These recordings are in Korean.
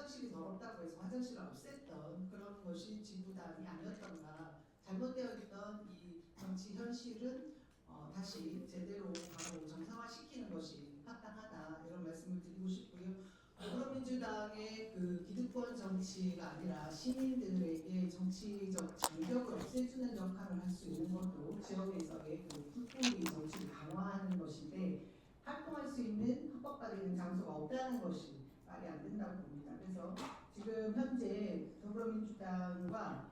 화장실이 더럽다고 해서 화장실을 없앴던 그런 것이 진보당이 아니었던가, 잘못되어 있던 이 정치 현실은 다시 제대로 바로 정상화시키는 것이 합당하다, 이런 말씀을 드리고 싶고요. 더불어민주당의 그 기득권 정치가 아니라 시민들에게 정치적 장벽을 없애주는 역할을 할 수 있는 것도 지역에서의 그 풀뿌리 정치를 강화하는 것인데, 활동할 수 있는 합법화되는 장소가 없다는 것이 말이 안 된다고 봅니다. 그래서 지금 현재 더불어민주당과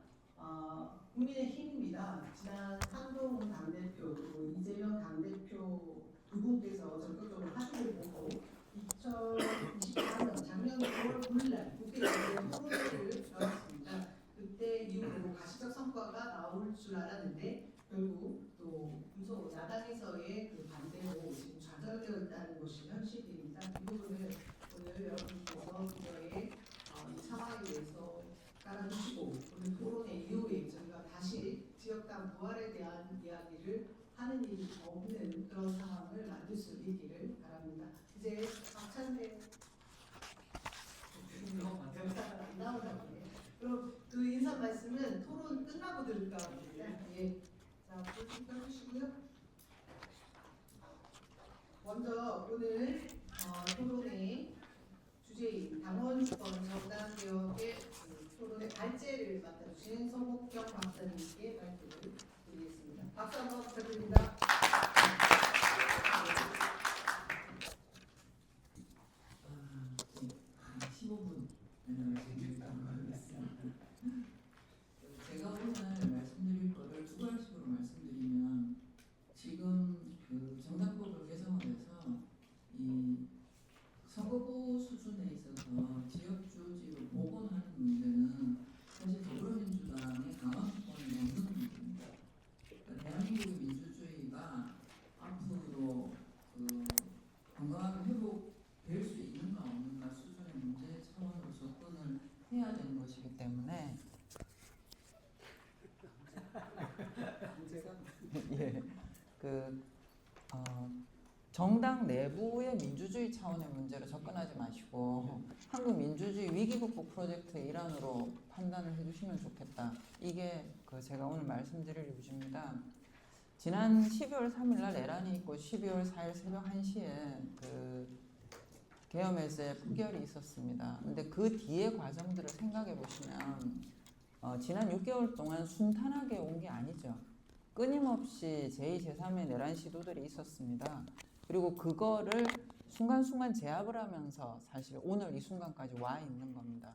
국민의힘입니다. 지난 한동훈 당대표 그리고 이재명 당대표 두 분께서 적극적으로 합의를 보고 2024년 작년 9월 9일날 국회에서 토론회를 열었습니다. 그때 이후로 가시적 성과가 나올 줄 알았는데 결국 또 무소 야당에서의 그 반대로 지금 좌절되어 있다는 것이 현실입니다. 이 부분을 오늘 여러분께서 그거에 이 상황에 대해서 깔아주시고, 오늘 토론회 이후에 저희가 다시 지역당 부활에 대한 이야기를 하는 일이 없는 그런 상황을 만들 수 있기를 바랍니다. 이제 박찬대 대표가 안 나오다고 해요. 그럼 그 인사 말씀은 토론 끝나고 들을까 합니다. 예. 자, 볼수 펴주시고요. 먼저 오늘 토론회 주제인 당원주권 정당개혁의 토론의 발제를 맡아주신 성복경 박사님께 발표를 드리겠습니다. 박수 한번 부탁드립니다. 15분 제가 오늘 말씀드릴 거를 두 가지로 말씀드리면, 지금 그 정당법을 개정을 해서 이 선거구 수준에 있어서 지역주지로 복원하는 문제는 사실 더불어민주당의 강화권이 없는 문제입니다. 그러니까 대한민국의 민주주의가 앞으로 그 건강하게 회복될 수 있는가 없는가 수준의 문제 차원으로 접근을 해야 되는 것이기 때문에 예, 정당 내부의 민주주의 차원의 문제로 접근하지 마시고 한국 민주주의 위기 극복 프로젝트의 일환으로 판단을 해주시면 좋겠다. 이게 제가 오늘 말씀드릴 요지입니다. 지난 12월 3일날 내란이 있고 12월 4일 새벽 1시에 계엄에서의 표결이 있었습니다. 근데 그 뒤의 과정들을 생각해 보시면 지난 6개월 동안 순탄하게 온 게 아니죠. 끊임없이 제2, 제3의 내란 시도들이 있었습니다. 그리고 그거를 순간순간 제압을 하면서 사실 오늘 이 순간까지 와 있는 겁니다.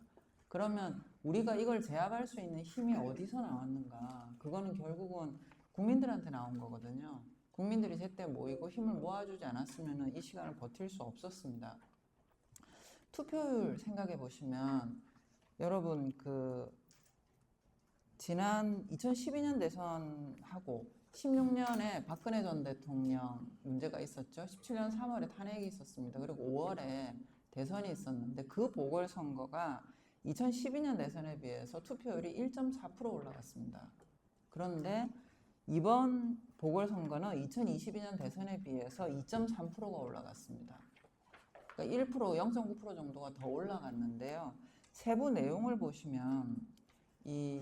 그러면 우리가 이걸 제압할 수 있는 힘이 어디서 나왔는가? 그거는 결국은 국민들한테 나온 거거든요. 국민들이 제때 모이고 힘을 모아주지 않았으면 이 시간을 버틸 수 없었습니다. 투표율 생각해 보시면 여러분 지난 2012년 대선하고 16년에 박근혜 전 대통령 문제가 있었죠. 17년 3월에 탄핵이 있었습니다. 그리고 5월에 대선이 있었는데 그 보궐선거가 2012년 대선에 비해서 투표율이 1.4% 올라갔습니다. 그런데 이번 보궐선거는 2022년 대선에 비해서 2.3%가 올라갔습니다. 그러니까 1%, 0.9% 정도가 더 올라갔는데요. 세부 내용을 보시면 이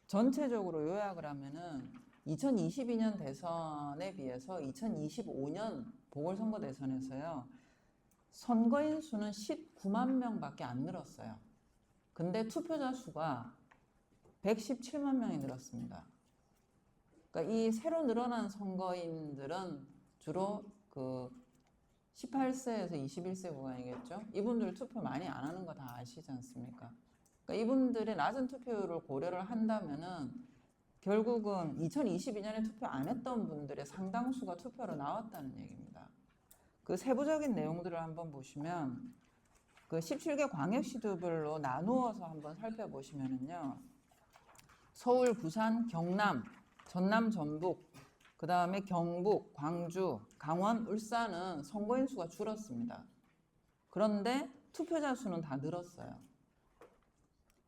전체적으로 요약을 하면은 2022년 대선에 비해서 2025년 보궐선거 대선에서요. 선거인 수는 19만 명밖에 안 늘었어요. 근데 투표자 수가 117만 명이 늘었습니다. 그러니까 이 새로 늘어난 선거인들은 주로 18세에서 21세 구간이겠죠. 이분들 투표 많이 안 하는 거 다 아시지 않습니까? 그러니까 이분들의 낮은 투표율을 고려를 한다면은 결국은 2022년에 투표 안 했던 분들의 상당수가 투표로 나왔다는 얘기입니다. 그 세부적인 내용들을 한번 보시면 17개 광역시도별로 나누어서 한번 살펴보시면은요. 서울, 부산, 경남, 전남, 전북, 그 다음에 경북, 광주, 강원, 울산은 선거인 수가 줄었습니다. 그런데 투표자 수는 다 늘었어요.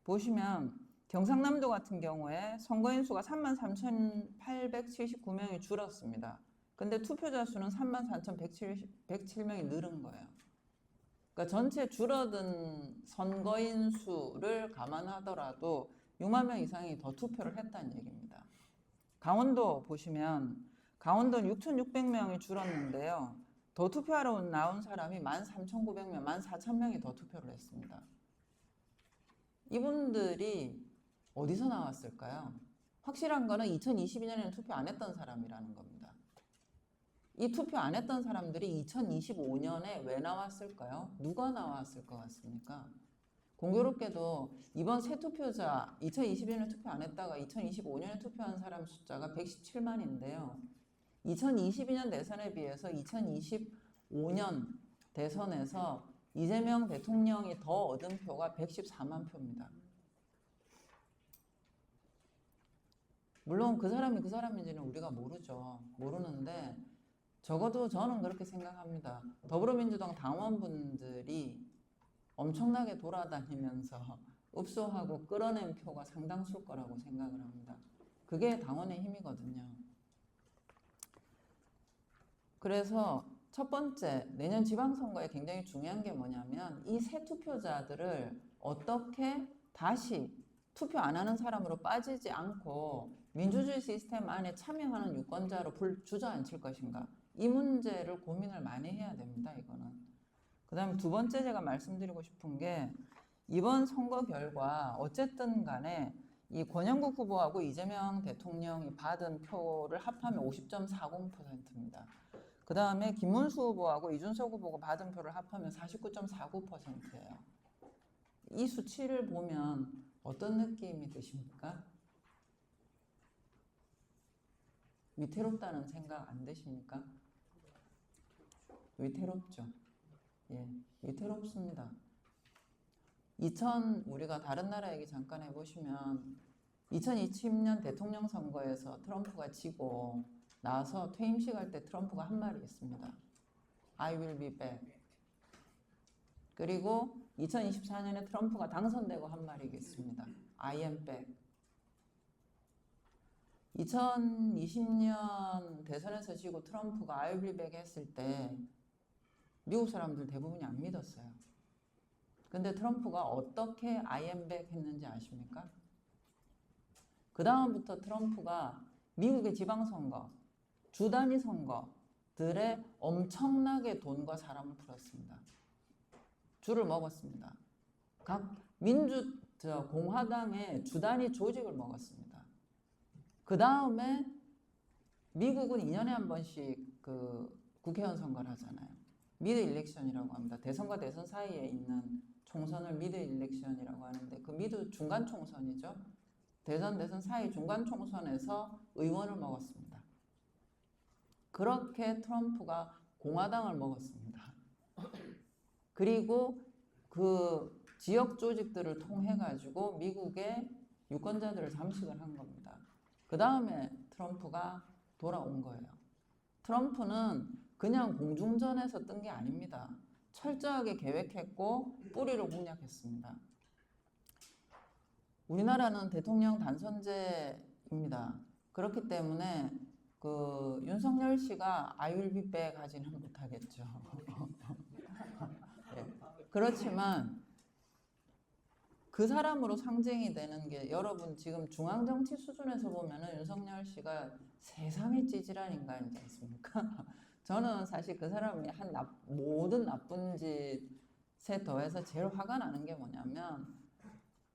보시면 경상남도 같은 경우에 선거인 수가 33,879명이 줄었습니다. 근데 투표자 수는 34,107명이 늘은 거예요. 그러니까 전체 줄어든 선거인 수를 감안하더라도 6만 명 이상이 더 투표를 했다는 얘기입니다. 강원도 보시면 강원도는 6,600명이 줄었는데요. 더 투표하러 나온 사람이 13,900명, 14,000명이 더 투표를 했습니다. 이분들이 어디서 나왔을까요? 확실한 거는 2022년에는 투표 안 했던 사람이라는 겁니다. 이 투표 안 했던 사람들이 2025년에 왜 나왔을까요? 누가 나왔을 것 같습니까? 공교롭게도 이번 새 투표자 2022년에 투표 안 했다가 2025년에 투표한 사람 숫자가 117만인데요. 2022년 대선에 비해서 2025년 대선에서 이재명 대통령이 더 얻은 표가 114만 표입니다. 물론 그 사람이 그 사람인지는 우리가 모르죠. 모르는데 적어도 저는 그렇게 생각합니다. 더불어민주당 당원분들이 엄청나게 돌아다니면서 읍소하고 끌어낸 표가 상당수일 거라고 생각을 합니다. 그게 당원의 힘이거든요. 그래서 첫 번째, 내년 지방선거에 굉장히 중요한 게 뭐냐면 이 새 투표자들을 어떻게 다시 투표 안 하는 사람으로 빠지지 않고 민주주의 시스템 안에 참여하는 유권자로 주저앉힐 것인가. 이 문제를 고민을 많이 해야 됩니다. 이거는. 그 다음에 두 번째 제가 말씀드리고 싶은 게 이번 선거 결과 어쨌든 간에 이 권영국 후보하고 이재명 대통령이 받은 표를 합하면 50.40%입니다. 그 다음에 김문수 후보하고 이준석 후보가 받은 표를 합하면 49.49%예요. 이 수치를 보면 어떤 느낌이 드십니까? 위태롭다는 생각 안 드십니까? 위태롭죠. 예, 위태롭습니다. 우리가 다른 나라 얘기 잠깐 해보시면 2020년 대통령 선거에서 트럼프가 지고 나서 퇴임식 할 때 트럼프가 한 말이 있습니다. I will be back. 그리고 2024년에 트럼프가 당선되고 한 말이 있습니다. I am back. 2020년 대선에서 지고 트럼프가 I will be back 했을 때 미국 사람들 대부분이 안 믿었어요. 근데 트럼프가 어떻게 I am back 했는지 아십니까? 그 다음부터 트럼프가 미국의 지방선거, 주단위 선거들에 엄청나게 돈과 사람을 풀었습니다. 줄을 먹었습니다. 각 공화당의 주단위 조직을 먹었습니다. 그 다음에 미국은 2년에 한 번씩 국회의원 선거를 하잖아요. 미드 일렉션이라고 합니다. 대선과 대선 사이에 있는 총선을 미드 일렉션이라고 하는데 그 미드 중간 총선이죠. 대선 사이 중간 총선에서 의원을 먹었습니다. 그렇게 트럼프가 공화당을 먹었습니다. 그리고 그 지역 조직들을 통해 가지고 미국의 유권자들을 잠식을 한 겁니다. 그 다음에 트럼프가 돌아온 거예요. 트럼프는 그냥 공중전에서 뜬 게 아닙니다. 철저하게 계획했고 뿌리를 공략했습니다. 우리나라는 대통령 단선제입니다. 그렇기 때문에 윤석열 씨가 I will be back 하지는 못하겠죠. 네. 그렇지만 그 사람으로 상징이 되는 게 여러분 지금 중앙정치 수준에서 보면은 윤석열 씨가 세상에 찌질한 인간이지 않습니까? 저는 사실 그 사람이 한 모든 나쁜 짓에 더해서 제일 화가 나는 게 뭐냐면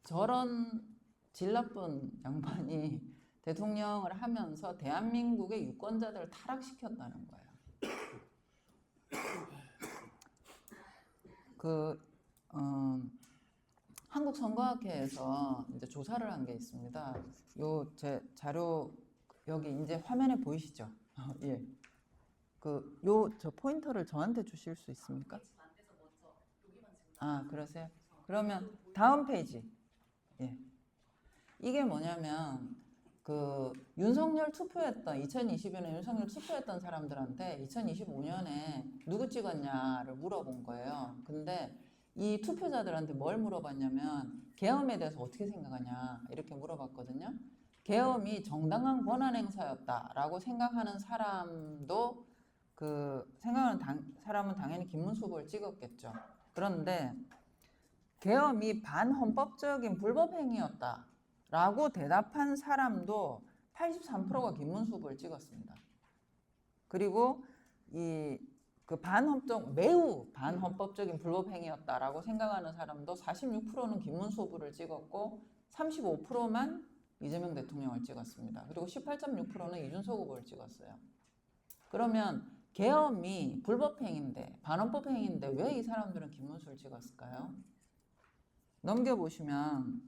저런 질 나쁜 양반이 대통령을 하면서 대한민국의 유권자들을 타락시켰다는 거예요. 한국선거학회에서 이제 조사를 한 게 있습니다. 제 자료 여기 이제 화면에 보이시죠? 예. 저 포인터를 저한테 주실 수 있습니까? 아, 그러세요? 그러면 다음 페이지. 예. 이게 뭐냐면 윤석열 투표했던 2020년에 윤석열 투표했던 사람들한테 2025년에 누구 찍었냐를 물어본 거예요. 근데 이 투표자들한테 뭘 물어봤냐면 계엄에 대해서 어떻게 생각하냐 이렇게 물어봤거든요. 계엄이 정당한 권한 행사였다라고 생각하는 사람도 사람은 당연히 김문수 후보를 찍었겠죠. 그런데 계엄이 반헌법적인 불법행위였다라고 대답한 사람도 83%가 김문수 후보를 찍었습니다. 그리고 매우 반헌법적인 불법행위였다라고 생각하는 사람도 46%는 김문수 후보를 찍었고 35%만 이재명 대통령을 찍었습니다. 그리고 18.6%는 이준석 후보를 찍었어요. 그러면 계엄이 불법행위인데 반헌법행위인데 왜 이 사람들은 김문수를 찍었을까요? 넘겨보시면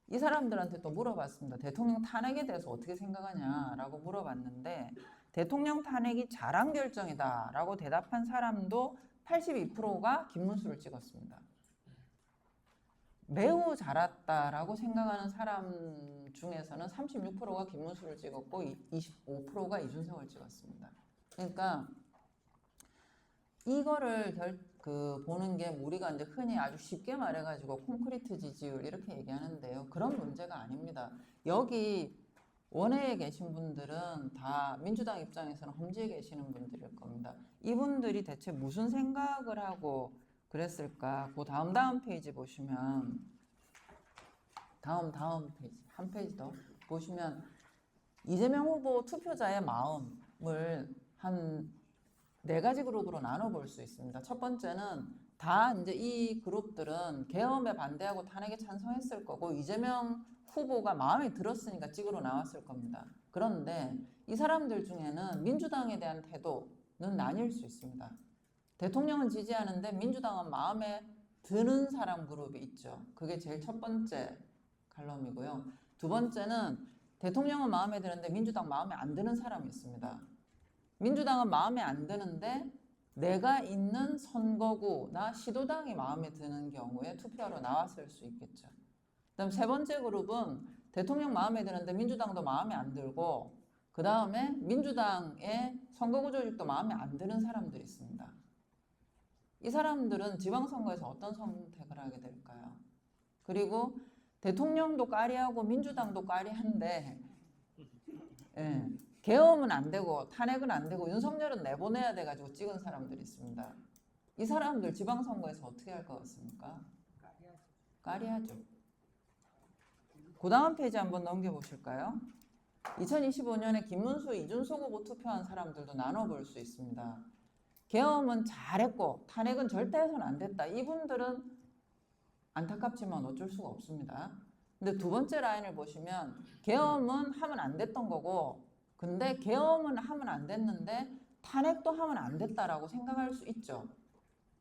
이 사람들한테 또 물어봤습니다. 대통령 탄핵에 대해서 어떻게 생각하냐라고 물어봤는데 대통령 탄핵이 잘한 결정이다라고 대답한 사람도 82%가 김문수를 찍었습니다. 매우 잘했다라고 생각하는 사람 중에서는 36%가 김문수를 찍었고 25%가 이준석을 찍었습니다. 그러니까 이거를 보는 게 우리가 이제 흔히 아주 쉽게 말해가지고 콘크리트 지지율 이렇게 얘기하는데요. 그런 문제가 아닙니다. 여기 원외에 계신 분들은 다 민주당 입장에서는 험지에 계시는 분들일 겁니다. 이분들이 대체 무슨 생각을 하고 그랬을까? 그 다음 페이지 보시면 다음 페이지 한 페이지 더 보시면 이재명 후보 투표자의 마음을 한 4가지 그룹으로 나눠볼 수 있습니다. 첫 번째는 다 이제 이 그룹들은 계엄에 반대하고 탄핵에 찬성했을 거고 이재명 후보가 마음에 들었으니까 찍으러 나왔을 겁니다. 그런데 이 사람들 중에는 민주당에 대한 태도는 나뉠 수 있습니다. 대통령은 지지하는데 민주당은 마음에 드는 사람 그룹이 있죠. 그게 제일 첫 번째 칼럼이고요. 두 번째는 대통령은 마음에 드는데 민주당 마음에 안 드는 사람이 있습니다. 민주당은 마음에 안 드는데 내가 있는 선거구나 시도당이 마음에 드는 경우에 투표하러 나왔을 수 있겠죠. 그다음 세 번째 그룹은 대통령 마음에 드는데 민주당도 마음에 안 들고 그 다음에 민주당의 선거구 조직도 마음에 안 드는 사람들이 있습니다. 이 사람들은 지방선거에서 어떤 선택을 하게 될까요? 그리고 대통령도 까리하고 민주당도 까리한데 계엄은 안 되고 탄핵은 안 되고 윤석열은 내보내야 돼가지고 찍은 사람들이 있습니다. 이 사람들 지방선거에서 어떻게 할 것 같습니까? 까리하죠. 그 다음 페이지 한번 넘겨보실까요? 2025년에 김문수, 이준석 후보 투표한 사람들도 나눠볼 수 있습니다. 계엄은 잘했고 탄핵은 절대 해서는 안 됐다. 이분들은 안타깝지만 어쩔 수가 없습니다. 근데 두 번째 라인을 보시면 계엄은 하면 안 됐던 거고 근데 계엄은 하면 안 됐는데 탄핵도 하면 안 됐다라고 생각할 수 있죠.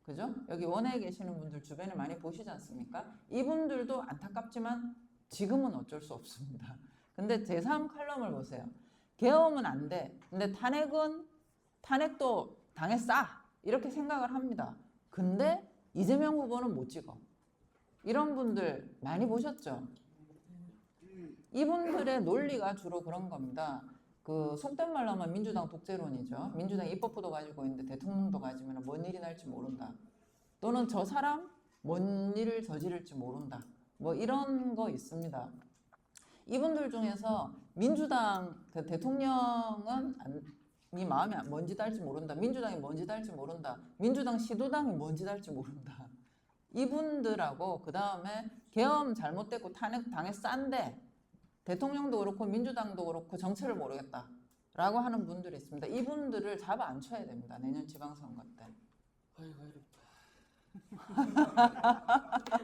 그죠? 여기 원외에 계시는 분들 주변에 많이 보시지 않습니까? 이분들도 안타깝지만 지금은 어쩔 수 없습니다. 근데 제3 칼럼을 보세요. 계엄은 안 돼. 근데 탄핵도 당했어. 이렇게 생각을 합니다. 근데 이재명 후보는 못 찍어. 이런 분들 많이 보셨죠? 이분들의 논리가 주로 그런 겁니다. 속된 말로 하면 민주당 독재론이죠. 민주당 입법부도 가지고 있는데 대통령도 가지면 뭔 일이 날지 모른다. 또는 저 사람 뭔 일을 저지를지 모른다. 뭐 이런 거 있습니다. 이분들 중에서 민주당 대통령은 이 마음에 뭔지 달지 모른다. 민주당이 뭔지 달지 모른다. 민주당 시도당이 뭔지 달지 모른다. 이분들하고 그 다음에 계엄 잘못됐고 탄핵 당했싼데 대통령도 그렇고 민주당도 그렇고 정체를 모르겠다 라고 하는 분들이 있습니다. 이분들을 잡아 앉혀야 됩니다. 내년 지방선거 때. 아이고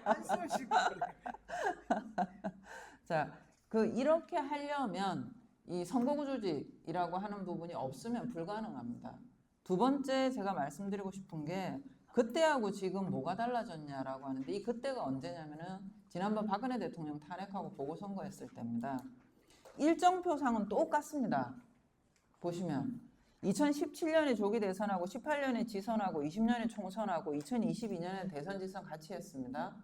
한숨을 쉬고 자, 이렇게 하려면 이 선거구 조직이라고 하는 부분이 없으면 불가능합니다. 두 번째 제가 말씀드리고 싶은 게 그때하고 지금 뭐가 달라졌냐라고 하는데 이 그때가 언제냐면은 지난번 박근혜 대통령 탄핵하고 보궐선거했을 때입니다. 일정표상은 똑같습니다. 보시면 2017년에 조기 대선하고 18년에 지선하고 20년에 총선하고 2022년에 대선 지선 같이 했습니다.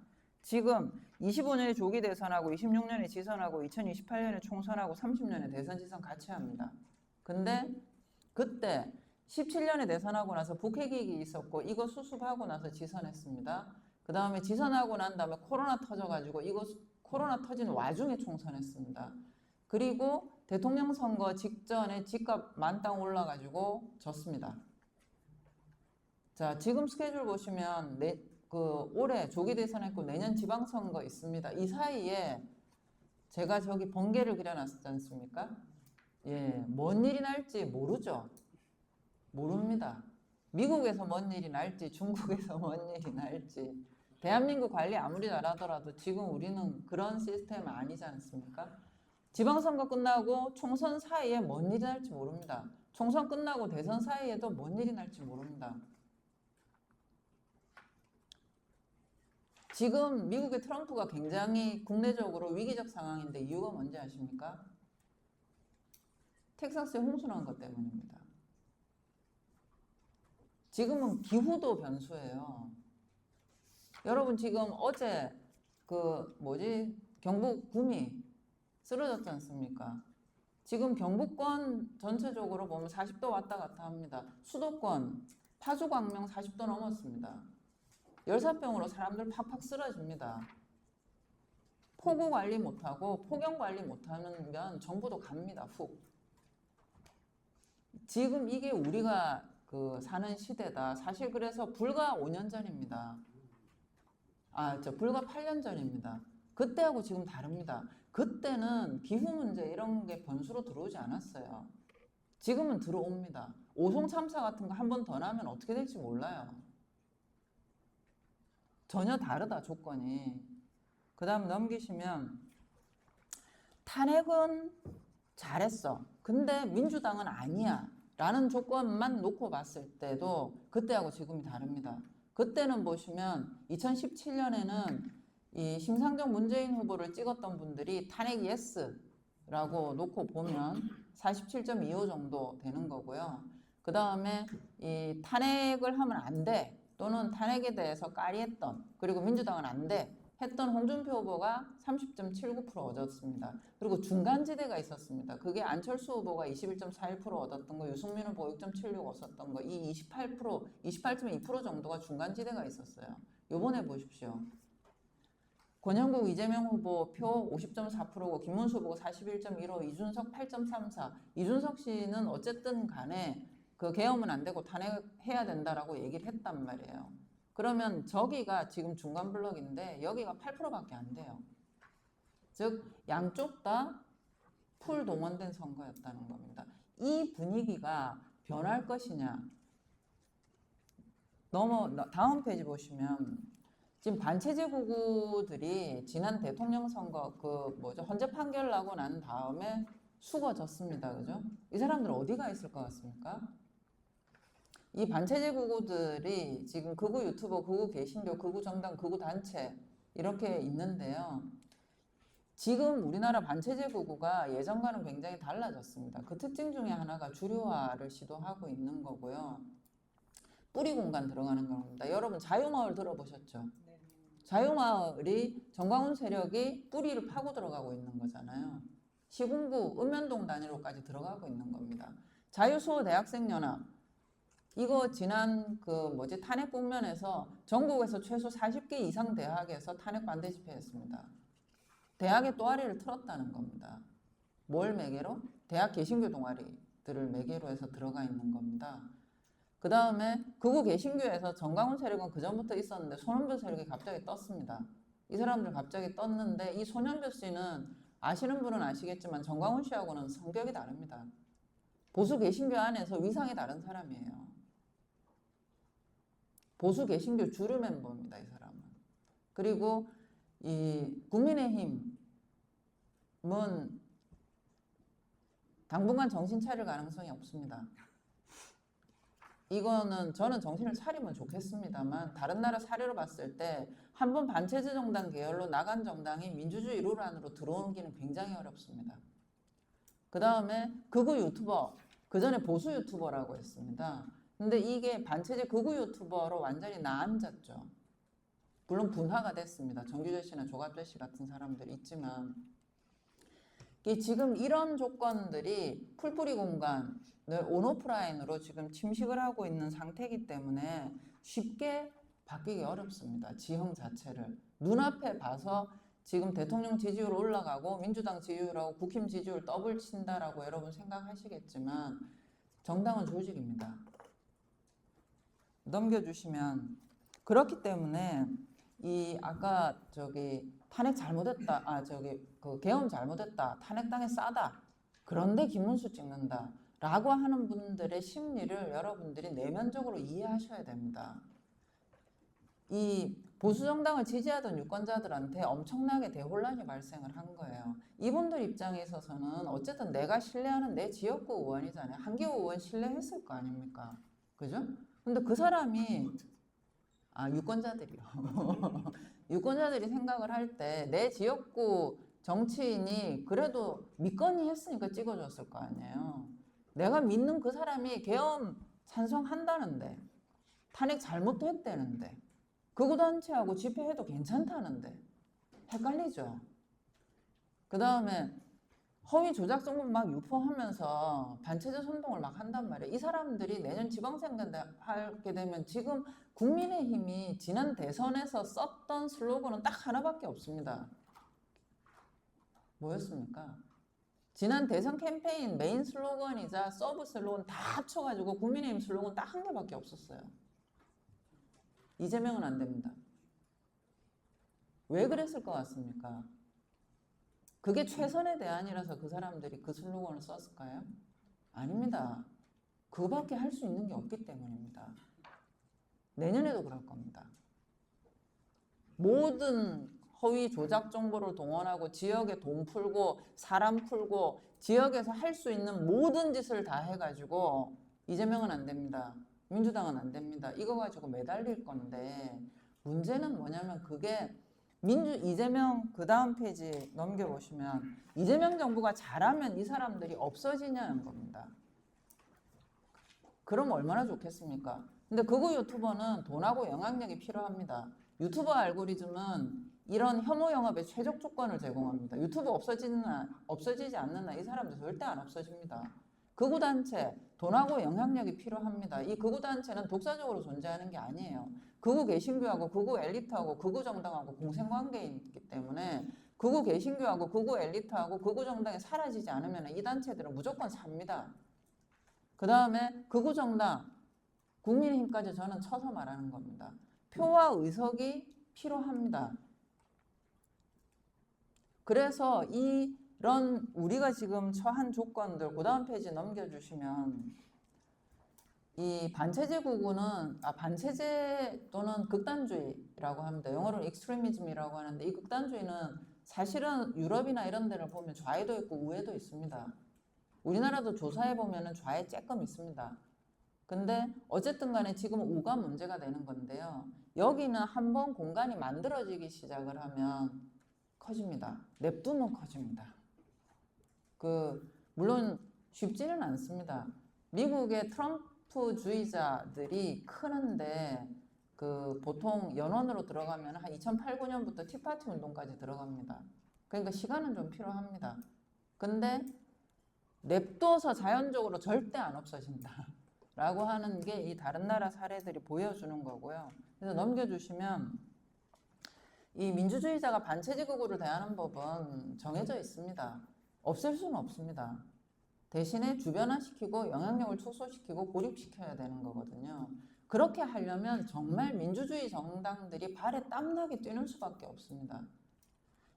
지금 25년에 조기 대선하고 26년에 지선하고 2028년에 총선하고 30년에 대선 지선 같이 합니다. 근데 그때 17년에 대선하고 나서 북핵이 있었고 이거 수습하고 나서 지선했습니다. 그 다음에 지선하고 난 다음에 코로나 터져가지고 이거 코로나 터진 와중에 총선했습니다. 그리고 대통령 선거 직전에 집값 만땅 올라가지고 졌습니다. 자, 지금 스케줄 보시면 그 올해 조기 대선 했고 내년 지방선거 있습니다. 이 사이에 제가 저기 번개를 그려놨지 않습니까? 예, 뭔 일이 날지 모르죠. 모릅니다. 미국에서 뭔 일이 날지 중국에서 뭔 일이 날지 대한민국 관리 아무리 잘하더라도 지금 우리는 그런 시스템 아니지 않습니까? 지방선거 끝나고 총선 사이에 뭔 일이 날지 모릅니다. 총선 끝나고 대선 사이에도 뭔 일이 날지 모릅니다. 지금 미국의 트럼프가 굉장히 국내적으로 위기적 상황인데 이유가 뭔지 아십니까? 텍사스에 홍수 난 것 때문입니다. 지금은 기후도 변수예요. 여러분 지금 어제 경북 구미 쓰러졌지 않습니까? 지금 경북권 전체적으로 보면 40도 왔다 갔다 합니다. 수도권 파주 광명 40도 넘었습니다. 열사병으로 사람들 팍팍 쓰러집니다. 폭우 관리 못하고 폭염 관리 못하면 정부도 갑니다. 훅. 지금 이게 우리가 사는 시대다. 사실 그래서 불과 5년 전입니다. 불과 8년 전입니다. 그때하고 지금 다릅니다. 그때는 기후 문제 이런 게 변수로 들어오지 않았어요. 지금은 들어옵니다. 오송 참사 같은 거 한 번 더 나면 어떻게 될지 몰라요. 전혀 다르다 조건이. 그 다음 넘기시면 탄핵은 잘했어. 근데 민주당은 아니야. 라는 조건만 놓고 봤을 때도 그때하고 지금이 다릅니다. 그때는 보시면 2017년에는 이 심상정 문재인 후보를 찍었던 분들이 탄핵 예스라고 놓고 보면 47.25 정도 되는 거고요. 그 다음에 이 탄핵을 하면 안 돼. 또는 탄핵에 대해서 까리했던, 그리고 민주당은 안 돼 했던 홍준표 후보가 30.79% 얻었습니다. 그리고 중간지대가 있었습니다. 그게 안철수 후보가 21.41% 얻었던 거, 유승민 후보 6.76 얻었던 거, 이 28.2% 정도가 중간지대가 있었어요. 요번에 보십시오. 권영국 이재명 후보 표 50.4%고 김문수 후보가 41.15, 이준석 8.34. 이준석 씨는 어쨌든 간에 그 계엄은 안 되고 탄핵해야 된다라고 얘기를 했단 말이에요. 그러면 저기가 지금 중간 블럭인데 여기가 8%밖에 안 돼요. 즉 양쪽 다 풀 동원된 선거였다는 겁니다. 이 분위기가 변할 것이냐. 다음 페이지 보시면 지금 반체제 구구들이 지난 대통령 선거 헌재 판결 나고 난 다음에 수거졌습니다. 그죠? 이 사람들 어디가 있을 것 같습니까? 이 반체제 구구들이 지금 극우 유튜버, 극우 개신교, 극우 정당, 극우 단체 이렇게 있는데요. 지금 우리나라 반체제 구구가 예전과는 굉장히 달라졌습니다. 그 특징 중에 하나가 주류화를 시도하고 있는 거고요. 뿌리 공간 들어가는 겁니다. 여러분 자유마을 들어보셨죠? 네. 자유마을이 정광훈 세력이 뿌리를 파고 들어가고 있는 거잖아요. 시군구, 읍면동 단위로까지 들어가고 있는 겁니다. 자유수호 대학생연합 이거 지난 탄핵 국면에서 전국에서 최소 40개 이상 대학에서 탄핵 반대 집회했습니다. 대학의 또아리를 틀었다는 겁니다. 뭘 매개로? 대학 개신교 동아리들을 매개로 해서 들어가 있는 겁니다. 그 다음에 극우 개신교에서 정광훈 세력은 그 전부터 있었는데 손은별 세력이 갑자기 떴습니다. 이 사람들 갑자기 떴는데 이 손은별 씨는 아시는 분은 아시겠지만 정광훈 씨하고는 성격이 다릅니다. 보수 개신교 안에서 위상이 다른 사람이에요. 보수 개신교 주류 멤버입니다. 이 사람은. 그리고 이 국민의힘은 당분간 정신 차릴 가능성이 없습니다. 이거는 저는 정신을 차리면 좋겠습니다만 다른 나라 사례로 봤을 때 한 번 반체제 정당 계열로 나간 정당이 민주주의 룰 안으로 들어오기는 굉장히 어렵습니다. 그 다음에 극우 유튜버, 그 전에 보수 유튜버라고 했습니다. 근데 이게 반체제 극우 유튜버로 완전히 나앉았죠. 물론 분화가 됐습니다. 정규재 씨나 조갑재 씨 같은 사람들이 있지만 지금 이런 조건들이 풀뿌리 공간을 온오프라인으로 지금 침식을 하고 있는 상태이기 때문에 쉽게 바뀌기 어렵습니다. 지형 자체를. 눈앞에 봐서 지금 대통령 지지율 올라가고 민주당 지지율하고 국힘 지지율 더블 친다라고 여러분 생각하시겠지만 정당은 조직입니다. 넘겨주시면 그렇기 때문에 이 아까 저기 탄핵 잘못했다, 아 저기 그 계엄 잘못했다, 탄핵당해 싸다, 그런데 김문수 찍는다라고 하는 분들의 심리를 여러분들이 내면적으로 이해하셔야 됩니다. 이 보수 정당을 지지하던 유권자들한테 엄청나게 대혼란이 발생을 한 거예요. 이분들 입장에 있어서는 어쨌든 내가 신뢰하는 내 지역구 의원이잖아요. 한기호 의원 신뢰했을 거 아닙니까? 그죠? 근데 그 사람이 유권자들이요. 유권자들이 생각을 할 때 내 지역구 정치인이 그래도 믿거니 했으니까 찍어줬을 거 아니에요. 내가 믿는 그 사람이 계엄 찬성한다는데, 탄핵 잘못했다는데, 극우단체하고 집회해도 괜찮다는데 헷갈리죠. 그 다음에 허위 조작 정보 막 유포하면서 반체제 선동을 막 한단 말이에요. 이 사람들이 내년 지방선거 하게 되면 지금 국민의힘이 지난 대선에서 썼던 슬로건은 딱 하나밖에 없습니다. 뭐였습니까? 지난 대선 캠페인 메인 슬로건이자 서브 슬로건 다 합쳐가지고 국민의힘 슬로건 딱 한 개밖에 없었어요. 이재명은 안 됩니다. 왜 그랬을 것 같습니까? 그게 최선의 대안이라서 그 사람들이 그 슬로건을 썼을까요? 아닙니다. 그거밖에 할 수 있는 게 없기 때문입니다. 내년에도 그럴 겁니다. 모든 허위 조작 정보를 동원하고 지역에 돈 풀고 사람 풀고 지역에서 할 수 있는 모든 짓을 다 해가지고 이재명은 안 됩니다. 민주당은 안 됩니다. 이거 가지고 매달릴 건데 문제는 뭐냐면 그게 이재명 그 다음 페이지 넘겨보시면 이재명 정부가 잘하면 이 사람들이 없어지냐는 겁니다. 그럼 얼마나 좋겠습니까? 근데 극우 유튜버는 돈하고 영향력이 필요합니다. 유튜버 알고리즘은 이런 혐오 영업의 최적 조건을 제공합니다. 유튜브 없어지지 않는 한 이 사람들 절대 안 없어집니다. 극우단체, 돈하고 영향력이 필요합니다. 이 극우단체는 독자적으로 존재하는 게 아니에요. 극우 개신교하고 극우 엘리트하고 극우 정당하고 공생관계에 있기 때문에 극우 개신교하고 극우 엘리트하고 극우 정당이 사라지지 않으면 이 단체들은 무조건 삽니다. 그 다음에 극우 정당, 국민의힘까지 저는 쳐서 말하는 겁니다. 표와 의석이 필요합니다. 그래서 이런 우리가 지금 처한 조건들 그 다음 페이지 넘겨주시면 이 반체제 구구는 반체제 또는 극단주의라고 합니다. 영어로는 익스트리미즘이라고 하는데 이 극단주의는 사실은 유럽이나 이런 데를 보면 좌에도 있고 우에도 있습니다. 우리나라도 조사해 보면은 좌에 조금 있습니다. 근데 어쨌든 간에 지금 우가 문제가 되는 건데요. 여기는 한번 공간이 만들어지기 시작을 하면 커집니다. 냅두면 커집니다. 물론 쉽지는 않습니다. 미국의 트럼프주의자들이 크는데 보통 연원으로 들어가면 한 2008, 9년부터 티파티 운동까지 들어갑니다. 그러니까 시간은 좀 필요합니다. 근데 냅둬서 자연적으로 절대 안 없어진다. 라고 하는 게 이 다른 나라 사례들이 보여주는 거고요. 그래서 넘겨주시면 이 민주주의자가 반체제 극우를 대하는 법은 정해져 있습니다. 없앨 수는 없습니다. 대신에 주변화시키고 영향력을 축소시키고 고립시켜야 되는 거거든요. 그렇게 하려면 정말 민주주의 정당들이 발에 땀나게 뛰는 수밖에 없습니다.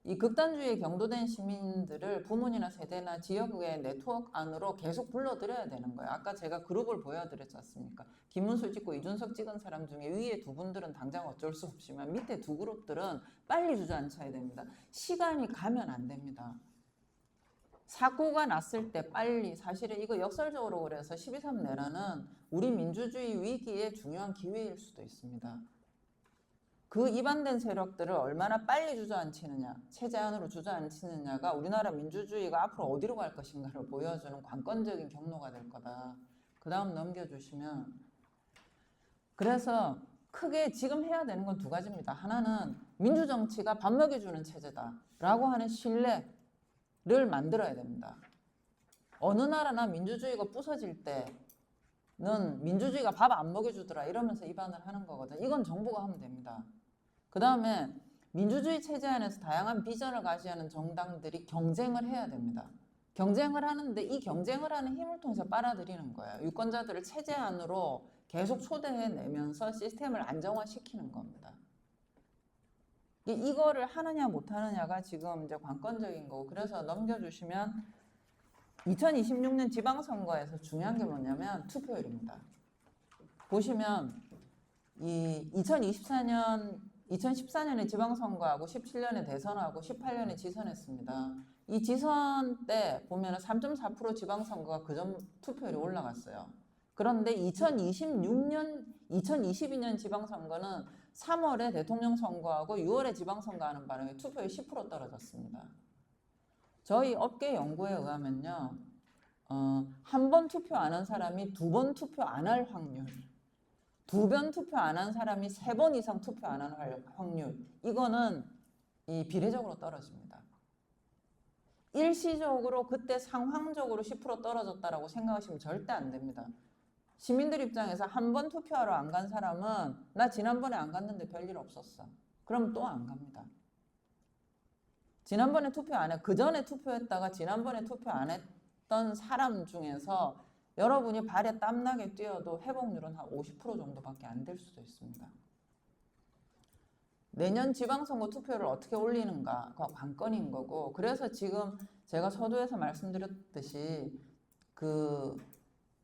이 극단주의에 경도된 시민들을 부문이나 세대나 지역의 네트워크 안으로 계속 불러들여야 되는 거예요. 아까 제가 그룹을 보여드렸지 않습니까? 김문수 찍고 이준석 찍은 사람 중에 위에 두 분들은 당장 어쩔 수 없지만 밑에 두 그룹들은 빨리 주저앉혀야 됩니다. 시간이 가면 안 됩니다. 사고가 났을 때 빨리, 사실은 이거 역설적으로 그래서 12.3 내란은 우리 민주주의 위기의 중요한 기회일 수도 있습니다. 그 이반된 세력들을 얼마나 빨리 주저앉히느냐, 체제 안으로 주저앉히느냐가 우리나라 민주주의가 앞으로 어디로 갈 것인가를 보여주는 관건적인 경로가 될 거다. 그 다음 넘겨주시면, 그래서 크게 지금 해야 되는 건 두 가지입니다. 하나는 민주정치가 밥 먹여주는 체제다 라고 하는 신뢰를 만들어야 됩니다. 어느 나라나 민주주의가 부서질 때는 민주주의가 밥 안 먹여주더라 이러면서 입안을 하는 거거든. 이건 정부가 하면 됩니다. 그 다음에 민주주의 체제 안에서 다양한 비전을 가지는 정당들이 경쟁을 해야 됩니다. 경쟁을 하는데 이 경쟁을 하는 힘을 통해서 빨아들이는 거예요. 유권자들을 체제 안으로 계속 초대해내면서 시스템을 안정화시키는 겁니다. 이거를 하느냐 못하느냐가 지금 이제 관건적인 거고, 그래서 넘겨주시면 2026년 지방선거에서 중요한 게 뭐냐면 투표율입니다. 보시면 이 2014년에 지방선거하고 17년에 대선하고 18년에 지선했습니다. 이 지선 때 보면은 3.4% 지방선거가 그전 투표율이 올라갔어요. 그런데 2022년 지방선거는 3월에 대통령 선거하고 6월에 지방선거 하는 바람에 투표율이 10% 떨어졌습니다. 저희 업계 연구에 의하면요, 한 번 투표 안 한 사람이 두 번 투표 안 할 확률, 두 번 투표 안 한 사람이 세 번 이상 투표 안 할 확률, 이거는 비례적으로 떨어집니다. 일시적으로 그때 상황적으로 10% 떨어졌다라고 생각하시면 절대 안 됩니다. 시민들 입장에서 한 번 투표하러 안 간 사람은 나 지난번에 안 갔는데 별일 없었어. 그럼 또 안 갑니다. 지난번에 투표 안 해, 그 전에 투표했다가 지난번에 투표 안 했던 사람 중에서 여러분이 발에 땀나게 뛰어도 회복률은 한 50% 정도밖에 안 될 수도 있습니다. 내년 지방선거 투표를 어떻게 올리는가가 관건인 거고, 그래서 지금 제가 서두에서 말씀드렸듯이 그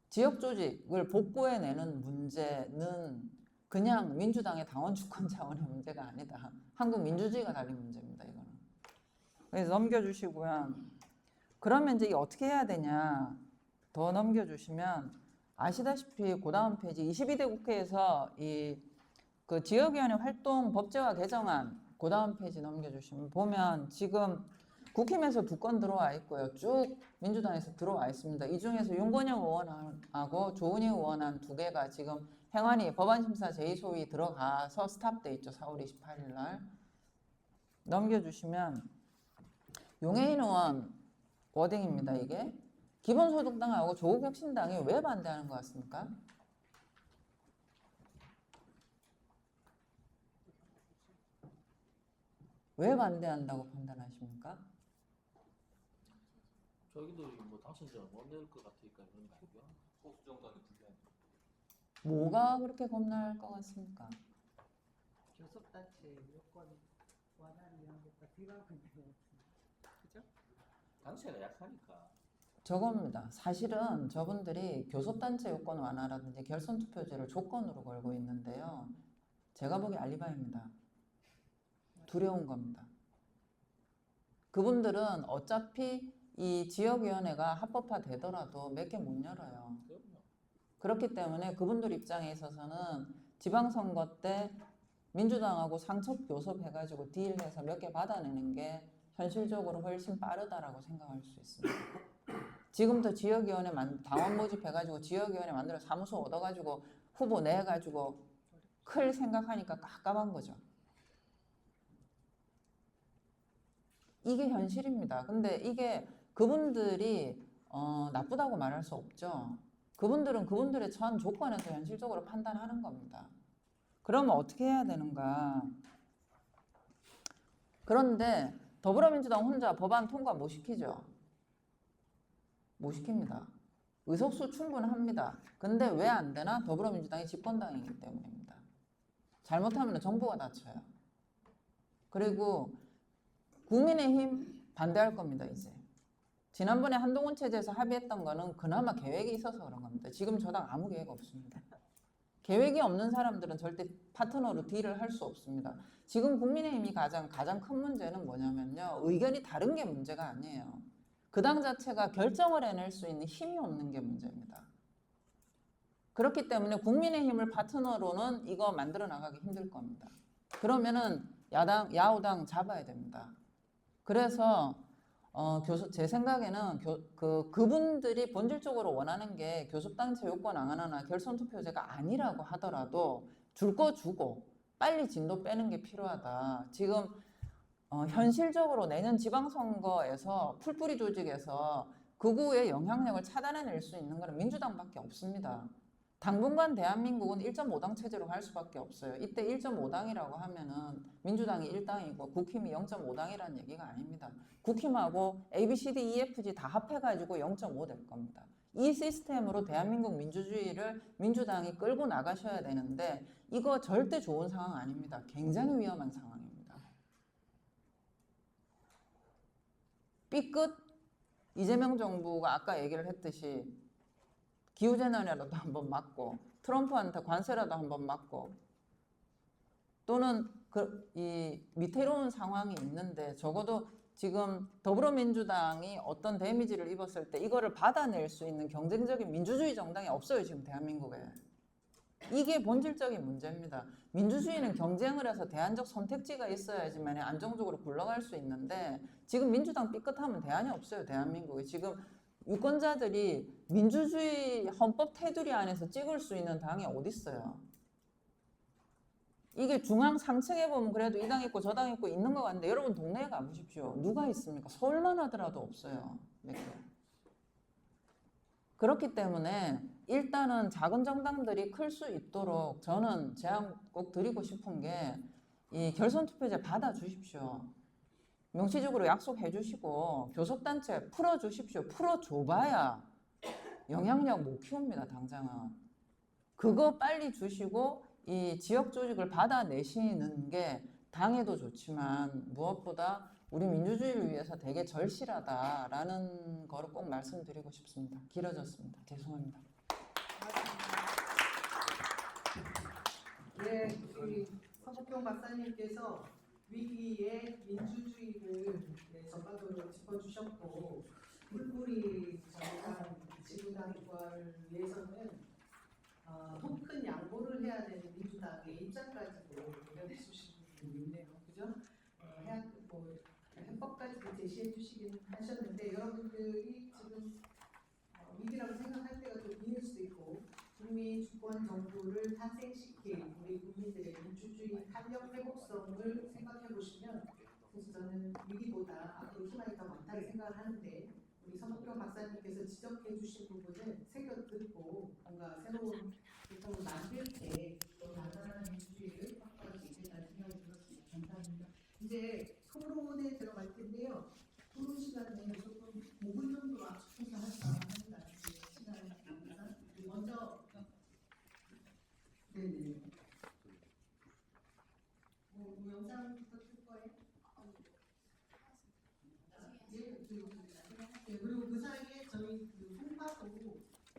지역 조직을 복구해내는 문제는 그냥 민주당의 당원 주권 차원의 문제가 아니다. 한국 민주주의가 달린 문제입니다. 이거는. 그래서 넘겨주시고요. 그러면 이제 어떻게 해야 되냐? 더 넘겨주시면 아시다시피 그 다음 페이지 22대 국회에서 그 지역위원회 활동 법제화 개정안 그 다음 페이지 넘겨주시면 보면 지금 국힘에서 2건 들어와 있고요. 쭉 민주당에서 들어와 있습니다. 이 중에서 윤건영 의원하고 조은희 의원안 2개가 지금 행안위 법안심사 제2소위 들어가서 스탑돼 있죠. 4월 28일 날. 넘겨주시면 용해인 의원 워딩입니다. 이게 기본소득당하고 조국혁신당이 왜 반대하는 것 같습니까? 왜 반대한다고 판단하십니까? 저희들이 뭐 당선자가 못 낼 것 같으니까 그런 거 아니고요. 보수 정당이 불리하니까. 뭐가 그렇게 겁날 것 같습니까? 교섭단체 여권 완화를 위하겠다 비방은 되었습니다. 그죠? 단체가 약하니까. 저겁니다. 사실은 저분들이 교섭단체 요건 완화라든지 결선투표제를 조건으로 걸고 있는데요. 제가 보기에 알리바이입니다. 두려운 겁니다. 그분들은 어차피 이 지역위원회가 합법화 되더라도 몇 개 못 열어요. 그럼요. 그렇기 때문에 그분들 입장에 있어서는 지방선거 때 민주당하고 상척 교섭해가지고 딜해서 몇 개 받아내는 게 현실적으로 훨씬 빠르다라고 생각할 수 있습니다. 지금도 지역위원회 당원 모집해가지고 지역위원회 만들어 사무소 얻어가지고 후보 내가지고 클 생각하니까 깝깝한 거죠. 이게 현실입니다. 근데 이게 그분들이 나쁘다고 말할 수 없죠. 그분들은 그분들의 처한 조건에서 현실적으로 판단하는 겁니다. 그러면 어떻게 해야 되는가? 그런데 더불어민주당 혼자 법안 통과 못 시키죠. 못 시킵니다. 의석수 충분합니다. 근데 왜 안 되나? 더불어민주당이 집권당이기 때문입니다. 잘못하면 정부가 다쳐요. 그리고 국민의힘 반대할 겁니다. 이제 지난번에 한동훈 체제에서 합의했던 거는 그나마 계획이 있어서 그런 겁니다. 지금 저당 아무 계획 없습니다. 계획이 없는 사람들은 절대 파트너로 딜을 할 수 없습니다. 지금 국민의힘이 가장 큰 문제는 뭐냐면요. 의견이 다른 게 문제가 아니에요. 그 당 자체가 결정을 해낼 수 있는 힘이 없는 게 문제입니다. 그렇기 때문에 국민의힘을 파트너로는 이거 만들어 나가기 힘들 겁니다. 그러면은 야우당 잡아야 됩니다. 그래서 제 생각에는 그분들이 본질적으로 원하는 게 교섭단체 요건 완화나 결선투표제가 아니라고 하더라도 줄 거 주고 빨리 진도 빼는 게 필요하다. 지금 현실적으로 내년 지방선거에서 풀뿌리 조직에서 극우의 영향력을 차단해낼 수 있는 것은 민주당밖에 없습니다. 당분간 대한민국은 1.5당 체제로 갈 수밖에 없어요. 이때 1.5당이라고 하면은 민주당이 1당이고 국힘이 0.5당이라는 얘기가 아닙니다. 국힘하고 ABCD, EFG 다 합해가지고 0.5 될 겁니다. 이 시스템으로 대한민국 민주주의를 민주당이 끌고 나가셔야 되는데 이거 절대 좋은 상황 아닙니다. 굉장히 위험한 상황입니다. 삐끗 이재명 정부가 아까 얘기를 했듯이 기후재난이라도 한번 막고 트럼프한테 관세라도 한번 막고 또는 이 위태로운 상황이 있는데 적어도 지금 더불어민주당이 어떤 데미지를 입었을 때 이거를 받아낼 수 있는 경쟁적인 민주주의 정당이 없어요. 지금 대한민국에. 이게 본질적인 문제입니다. 민주주의는 경쟁을 해서 대안적 선택지가 있어야지만 안정적으로 굴러갈 수 있는데 지금 민주당 삐끗하면 대안이 없어요. 대한민국에. 지금 유권자들이 민주주의 헌법 테두리 안에서 찍을 수 있는 당이 어디 있어요? 이게 중앙 상층에 보면 그래도 이 당 있고 저 당 있고 있는 것 같은데 여러분 동네에 가보십시오. 누가 있습니까? 서울만 하더라도 없어요. 몇 개. 그렇기 때문에 일단은 작은 정당들이 클 수 있도록 저는 제안 꼭 드리고 싶은 게 이 결선 투표제 받아주십시오. 명시적으로 약속해 주시고 교섭단체 풀어주십시오. 풀어줘봐야 영향력 못 키웁니다. 당장은. 그거 빨리 주시고 이 지역 조직을 받아내시는 게 당에도 좋지만 무엇보다 우리 민주주의를 위해서 되게 절실하다라는 거를 꼭 말씀드리고 싶습니다. 길어졌습니다. 죄송합니다. 네, 우리 서복경 박사님께서 위기의 민주주의를 전반적으로 짚어주셨고 물뿌리 정당 지구당과를 위해서는 더 큰 양보를 해야 되는 민주당의 입장까지도 의견해 주신 분이 있네요. 그죠? 해법까지도 제시해 주시긴 하셨는데 여러분들이 지금 위기라고 생각할 때가 좀 있을 수도 있고 국민 주권 정부를 탄생시킨 우리 국민들의 민주주의 탄력 회복성을 생각해 보시면 사실 저는 위기보다 앞으로 희망이 더 많다고 생각을 하는데 우리 서복경 박사님께서 지적해 주신 부분을 새겨 듣고 뭔가 새로운 대통을 만들 때 더 단단한 민주주의를 확보할 수 있겠다는 생각이 들었습니다. 감사합니다. 이제 토론에 들어갈 텐데요. 토론 시간에 조금 5분 정도 압축해서 할까 합니다. 시간을 갖다가 먼저 네네. 영상부터 틀 거예요? 네, 그리고 그 사이에 저희 송파도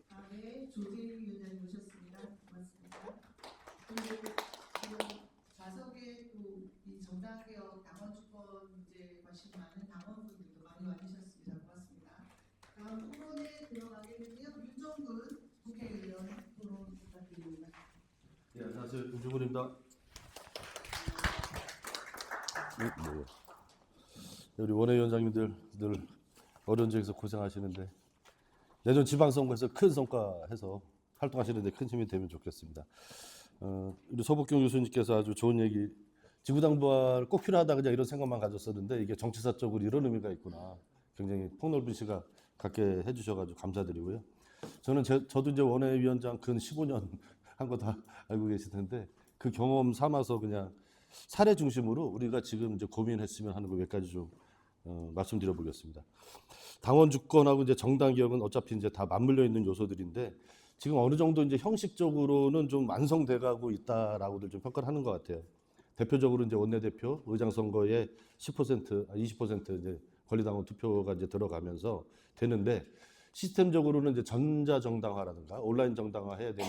다음에 조재희 위원장님 모셨습니다. 고맙습니다. 그리고 지금 좌석에 또 이 정당개혁 당원 주권 문제에 관심 많은 당원분들도 많이 와주셨습니다. 고맙습니다. 다음 토론에 들어가겠는데요. 윤정근 국회의원 토론 부탁드립니다. 네, 안녕하세요. 윤중근입니다. 네. 우리 원외위원장님들 늘 어려운 적에서 고생하시는데 내년 지방선거에서 큰 성과해서 활동하시는데 큰 힘이 되면 좋겠습니다. 우리 서복경 교수님께서 아주 좋은 얘기, 지구당 부활 꼭 필요하다 그냥 이런 생각만 가졌었는데 이게 정치사적으로 이런 의미가 있구나. 굉장히 폭넓은 시각 갖게 해주셔가지고 감사드리고요. 저도 이제 원외위원장 근 15년 한 거 다 알고 계실 텐데 그 경험 삼아서 그냥 사례 중심으로 우리가 지금 이제 고민했으면 하는 거 몇 가지 좀 말씀드려 보겠습니다. 당원 주권하고 이제 정당 개혁은 어차피 이제 다 맞물려 있는 요소들인데 지금 어느 정도 이제 형식적으로는 좀 완성돼가고 있다라고들 좀 평가를 하는 것 같아요. 대표적으로 이제 원내대표 의장 선거에 10%, 20% 이제 권리당원 투표가 이제 들어가면서 되는데 시스템적으로는 이제 전자 정당화라든가 온라인 정당화 해야 되는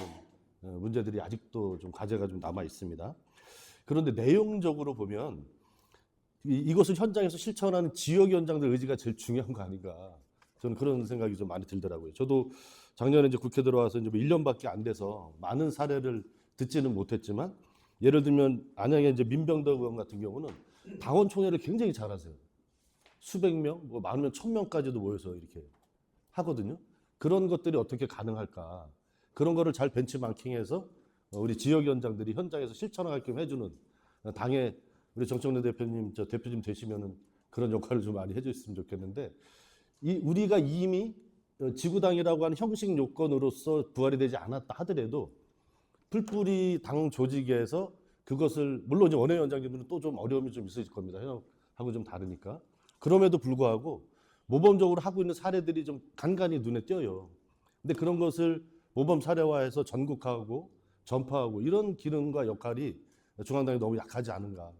문제들이 아직도 좀 과제가 좀 남아 있습니다. 그런데 내용적으로 보면 이것을 현장에서 실천하는 지역위원장들 의지가 제일 중요한 거 아닌가. 저는 그런 생각이 좀 많이 들더라고요. 저도 작년에 이제 국회 들어와서 이제 1년밖에 안 돼서 많은 사례를 듣지는 못했지만 예를 들면 안양의 이제 민병덕 의원 같은 경우는 당원 총회를 굉장히 잘하세요. 수백 명, 뭐 많으면 1000명까지도 모여서 이렇게 하거든요. 그런 것들이 어떻게 가능할까? 그런 거를 잘 벤치마킹해서 우리 지역위원장들이 현장에서 실천하게끔 해주는 당의 우리 정청래 대표님, 대표님 되시면은 그런 역할을 좀 많이 해주셨으면 좋겠는데 우리가 이미 지구당이라고 하는 형식 요건으로서 부활이 되지 않았다 하더라도 풀뿌리 당 조직에서 그것을 물론 이제 원외위원장님들은 또 좀 어려움이 좀 있으실 겁니다. 현황하고 좀 다르니까. 그럼에도 불구하고 모범적으로 하고 있는 사례들이 좀 간간히 눈에 띄어요. 근데 그런 것을 모범 사례화해서 전국화하고 전파하고 이런 기능과 역할이 중앙당이 너무 약하지 않은가,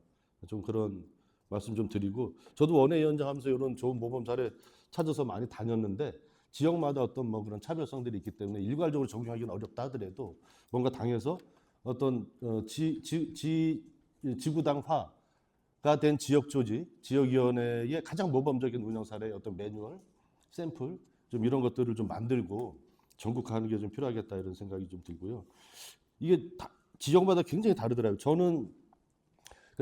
좀 그런 말씀 좀 드리고, 저도 원외위원장 하면서 이런 좋은 모범 사례 찾아서 많이 다녔는데 지역마다 어떤 뭐 그런 차별성들이 있기 때문에 일괄적으로 적용하기는 어렵다 하더라도 뭔가 당에서 어떤 지구당화가 된 지역 조직, 지역위원회의 가장 모범적인 운영 사례의 어떤 매뉴얼, 샘플 좀 이런 것들을 좀 만들고 전국화하는 게 좀 필요하겠다 이런 생각이 좀 들고요. 이게 지역마다 굉장히 다르더라고요. 저는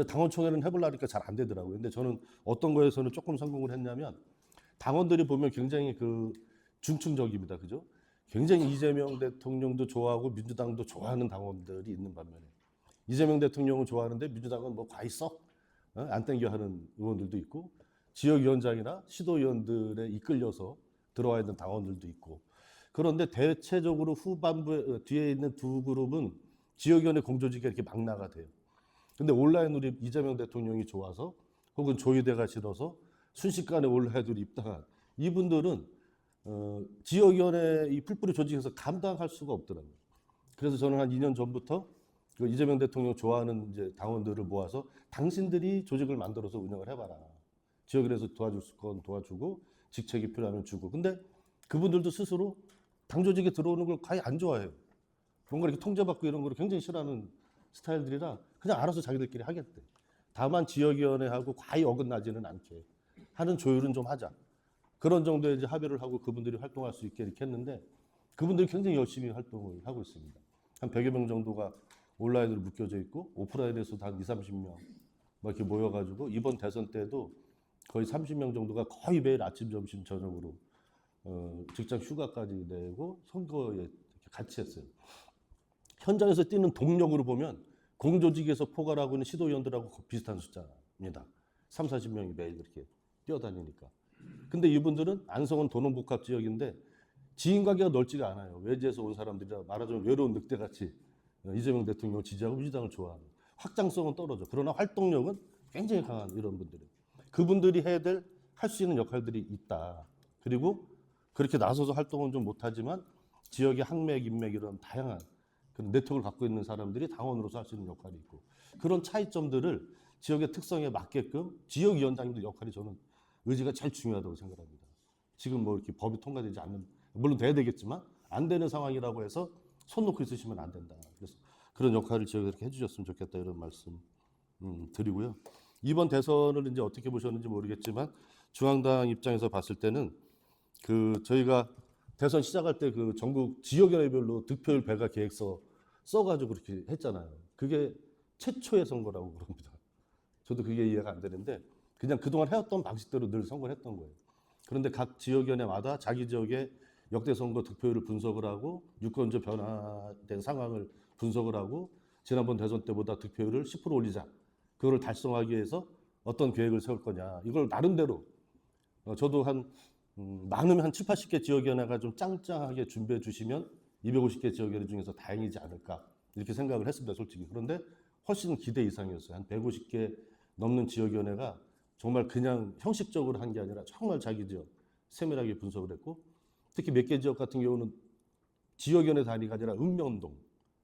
당원총회는 해보려니까 잘 안 되더라고요. 근데 저는 어떤 거에서는 조금 성공을 했냐면 당원들이 보면 굉장히 그 중층적입니다. 그죠? 굉장히 이재명 대통령도 좋아하고 민주당도 좋아하는 당원들이 있는 반면에 이재명 대통령은 좋아하는데 민주당은 뭐 과히 썩 안 땡겨 하는 의원들도 있고 지역위원장이나 시도위원들에 이끌려서 들어와 있는 당원들도 있고 그런데 대체적으로 후반부에 뒤에 있는 두 그룹은 지역위원회 공조직이 이렇게 망라가 돼요. 근데 온라인으로 이재명 대통령이 좋아서 혹은 조의대가 싫어서 순식간에 온라인으로 입당한 이분들은 지역위원회 이 풀뿌리 조직에서 감당할 수가 없더라고요. 그래서 저는 한 2년 전부터 그 이재명 대통령 좋아하는 이제 당원들을 모아서 당신들이 조직을 만들어서 운영을 해봐라. 지역에서 도와줄 건 도와주고 직책이 필요하면 주고. 근데 그분들도 스스로 당 조직에 들어오는 걸 거의 안 좋아해요. 뭔가 이렇게 통제받고 이런 걸 굉장히 싫어하는 스타일들이라 그냥 알아서 자기들끼리 하겠대. 다만 지역위원회하고 과히 어긋나지는 않게 하는 조율은 좀 하자. 그런 정도의 이제 합의를 하고 그분들이 활동할 수 있게 이렇게 했는데 그분들이 굉장히 열심히 활동을 하고 있습니다. 한 100여 명 정도가 온라인으로 묶여져 있고 오프라인에서도 한 20, 30명 막 이렇게 모여가지고 이번 대선 때도 거의 30명 정도가 거의 매일 아침, 점심, 저녁으로 직장 휴가까지 내고 선거에 이렇게 같이 했어요. 현장에서 뛰는 동력으로 보면 공조직에서 포괄하고 있는 시도위원들하고 비슷한 숫자입니다. 3, 40명이 매일 그렇게 뛰어다니니까. 근데 이분들은 안성은 도농복합 지역인데 지인관계가 넓지가 않아요. 외지에서 온 사람들이라 말하자면 외로운 늑대같이 이재명 대통령을 지지하고 민주당을 좋아하는. 확장성은 떨어져. 그러나 활동력은 굉장히 강한 이런 분들이. 그분들이 해야 될 할 수 있는 역할들이 있다. 그리고 그렇게 나서서 활동은 좀 못하지만 지역의 항맥, 인맥 이런 다양한 그런 네트워크를 갖고 있는 사람들이 당원으로서 할 수 있는 역할이 있고 그런 차이점들을 지역의 특성에 맞게끔 지역위원장님들 역할이 저는 의지가 제일 중요하다고 생각합니다. 지금 뭐 이렇게 법이 통과되지 않는 물론 돼야 되겠지만 안 되는 상황이라고 해서 손 놓고 있으시면 안 된다. 그래서 그런 역할을 지역에 이렇게 해주셨으면 좋겠다 이런 말씀 드리고요. 이번 대선을 이제 어떻게 보셨는지 모르겠지만 중앙당 입장에서 봤을 때는 그 저희가 대선 시작할 때 그 전국 지역위원회별로 득표율 배가 계획서 써가지고 그렇게 했잖아요. 그게 최초의 선거라고 그럽니다. 저도 그게 이해가 안 되는데 그냥 그동안 해왔던 방식대로 늘 선거를 했던 거예요. 그런데 각 지역위원회마다 자기 지역의 역대 선거 득표율을 분석을 하고 유권자 변화된 상황을 분석을 하고 지난번 대선 때보다 득표율을 10% 올리자. 그거를 달성하기 위해서 어떤 계획을 세울 거냐. 이걸 나름대로 저도 많으면 한 7, 80개 지역위원회가 좀 짱짱하게 준비해 주시면 250개 지역위원회 중에서 다행이지 않을까 이렇게 생각을 했습니다. 솔직히. 그런데 훨씬 기대 이상이었어요. 한 150개 넘는 지역위원회가 정말 그냥 형식적으로 한 게 아니라 정말 자기 지역 세밀하게 분석을 했고 특히 몇 개 지역 같은 경우는 지역위원회 단위가 아니라 읍면동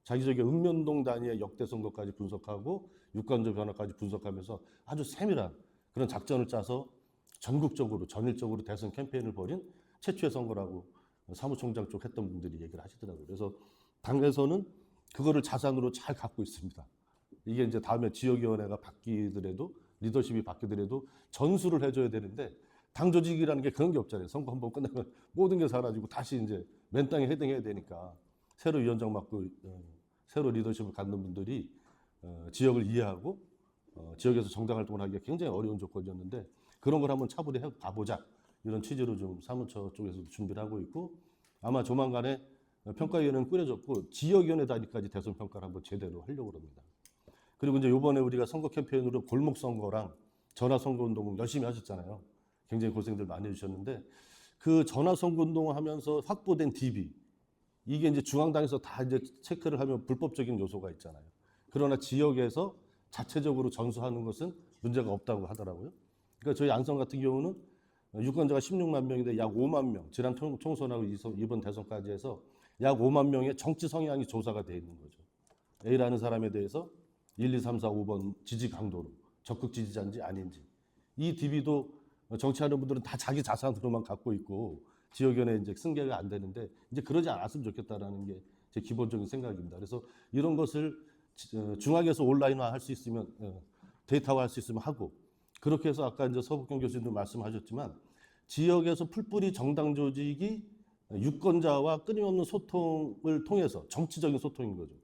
자기 지역의 읍면동 단위의 역대 선거까지 분석하고 유권자 변화까지 분석하면서 아주 세밀한 그런 작전을 짜서 전국적으로 전일적으로 대선 캠페인을 벌인 최초의 선거라고 사무총장 쪽 했던 분들이 얘기를 하시더라고요. 그래서 당에서는 그거를 자산으로 잘 갖고 있습니다. 이게 이제 다음에 지역위원회가 바뀌더라도 리더십이 바뀌더라도 전수를 해줘야 되는데 당 조직이라는 게 그런 게 없잖아요. 선거 한번 끝나면 모든 게 사라지고 다시 이제 맨 땅에 헤딩해야 되니까 새로 위원장 맡고 새로 리더십을 갖는 분들이 지역을 이해하고 지역에서 정당 활동을 하기가 굉장히 어려운 조건이었는데 그런 걸 한번 차분히 해 가보자 이런 취지로 좀 사무처 쪽에서도 준비를 하고 있고 아마 조만간에 평가위원회는 꾸려졌고 지역위원회 단위까지 대선 평가를 한번 제대로 하려고 합니다. 그리고 이제 이번에 우리가 선거 캠페인으로 골목 선거랑 전화 선거 운동을 열심히 하셨잖아요. 굉장히 고생들 많이 해주셨는데 그 전화 선거 운동을 하면서 확보된 DB 이게 이제 중앙당에서 다 이제 체크를 하면 불법적인 요소가 있잖아요. 그러나 지역에서 자체적으로 전수하는 것은 문제가 없다고 하더라고요. 그러니까 저희 안성 같은 경우는 유권자가 16만 명인데 약 5만 명, 지난 총선하고 이번 대선까지 해서 약 5만 명의 정치 성향이 조사가 돼 있는 거죠. A라는 사람에 대해서 1, 2, 3, 4, 5번 지지 강도로 적극 지지자인지 아닌지. 이 DB도 정치하는 분들은 다 자기 자산으로만 갖고 있고 지역위원회 이제 승계가 안 되는데 이제 그러지 않았으면 좋겠다라는 게 제 기본적인 생각입니다. 그래서 이런 것을 중앙에서 온라인화 할 수 있으면 데이터화 할 수 있으면 하고 그렇게 해서 아까 이제 서북경 교수님도 말씀하셨지만 지역에서 풀뿌리 정당 조직이 유권자와 끊임없는 소통을 통해서 정치적인 소통인 거죠.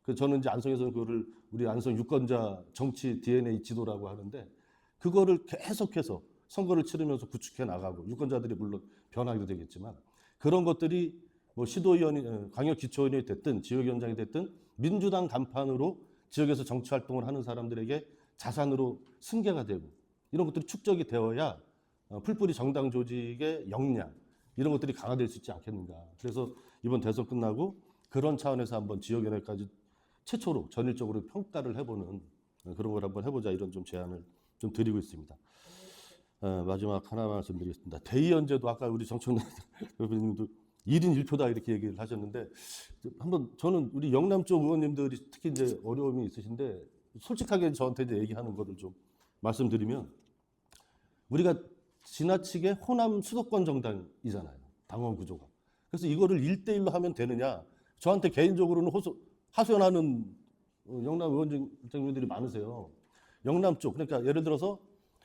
그 저는 이제 안성에서는 그거를 우리 안성 유권자 정치 DNA 지도라고 하는데 그거를 계속해서 선거를 치르면서 구축해 나가고 유권자들이 물론 변하기도 되겠지만 그런 것들이 뭐 시도위원이 광역기초위원이 됐든 지역위원장이 됐든 민주당 간판으로 지역에서 정치 활동을 하는 사람들에게 자산으로 승계가 되고 이런 것들이 축적이 되어야 풀뿌리 정당 조직의 역량 이런 것들이 강화될 수 있지 않겠는가. 그래서 이번 대선 끝나고 그런 차원에서 한번 지역위원회까지 최초로 전일적으로 평가를 해보는 그런 걸 한번 해보자 이런 좀 제안을 좀 드리고 있습니다. 마지막 하나 말씀드리겠습니다. 대의연제도 아까 우리 정청래 대표님도 1인 1표다 이렇게 얘기를 하셨는데 한번 저는 우리 영남 쪽 의원님들이 특히 이제 어려움이 있으신데 솔직하게 저한테 이제 얘기하는 것을 좀 말씀드리면 우리가 지나치게 호남 수도권 정당이잖아요. 당원 구조가. 그래서 이거를 1대1로 하면 되느냐. 저한테 개인적으로는 하소연하는 영남 의원님들이 많으세요. 영남 쪽. 그러니까 예를 들어서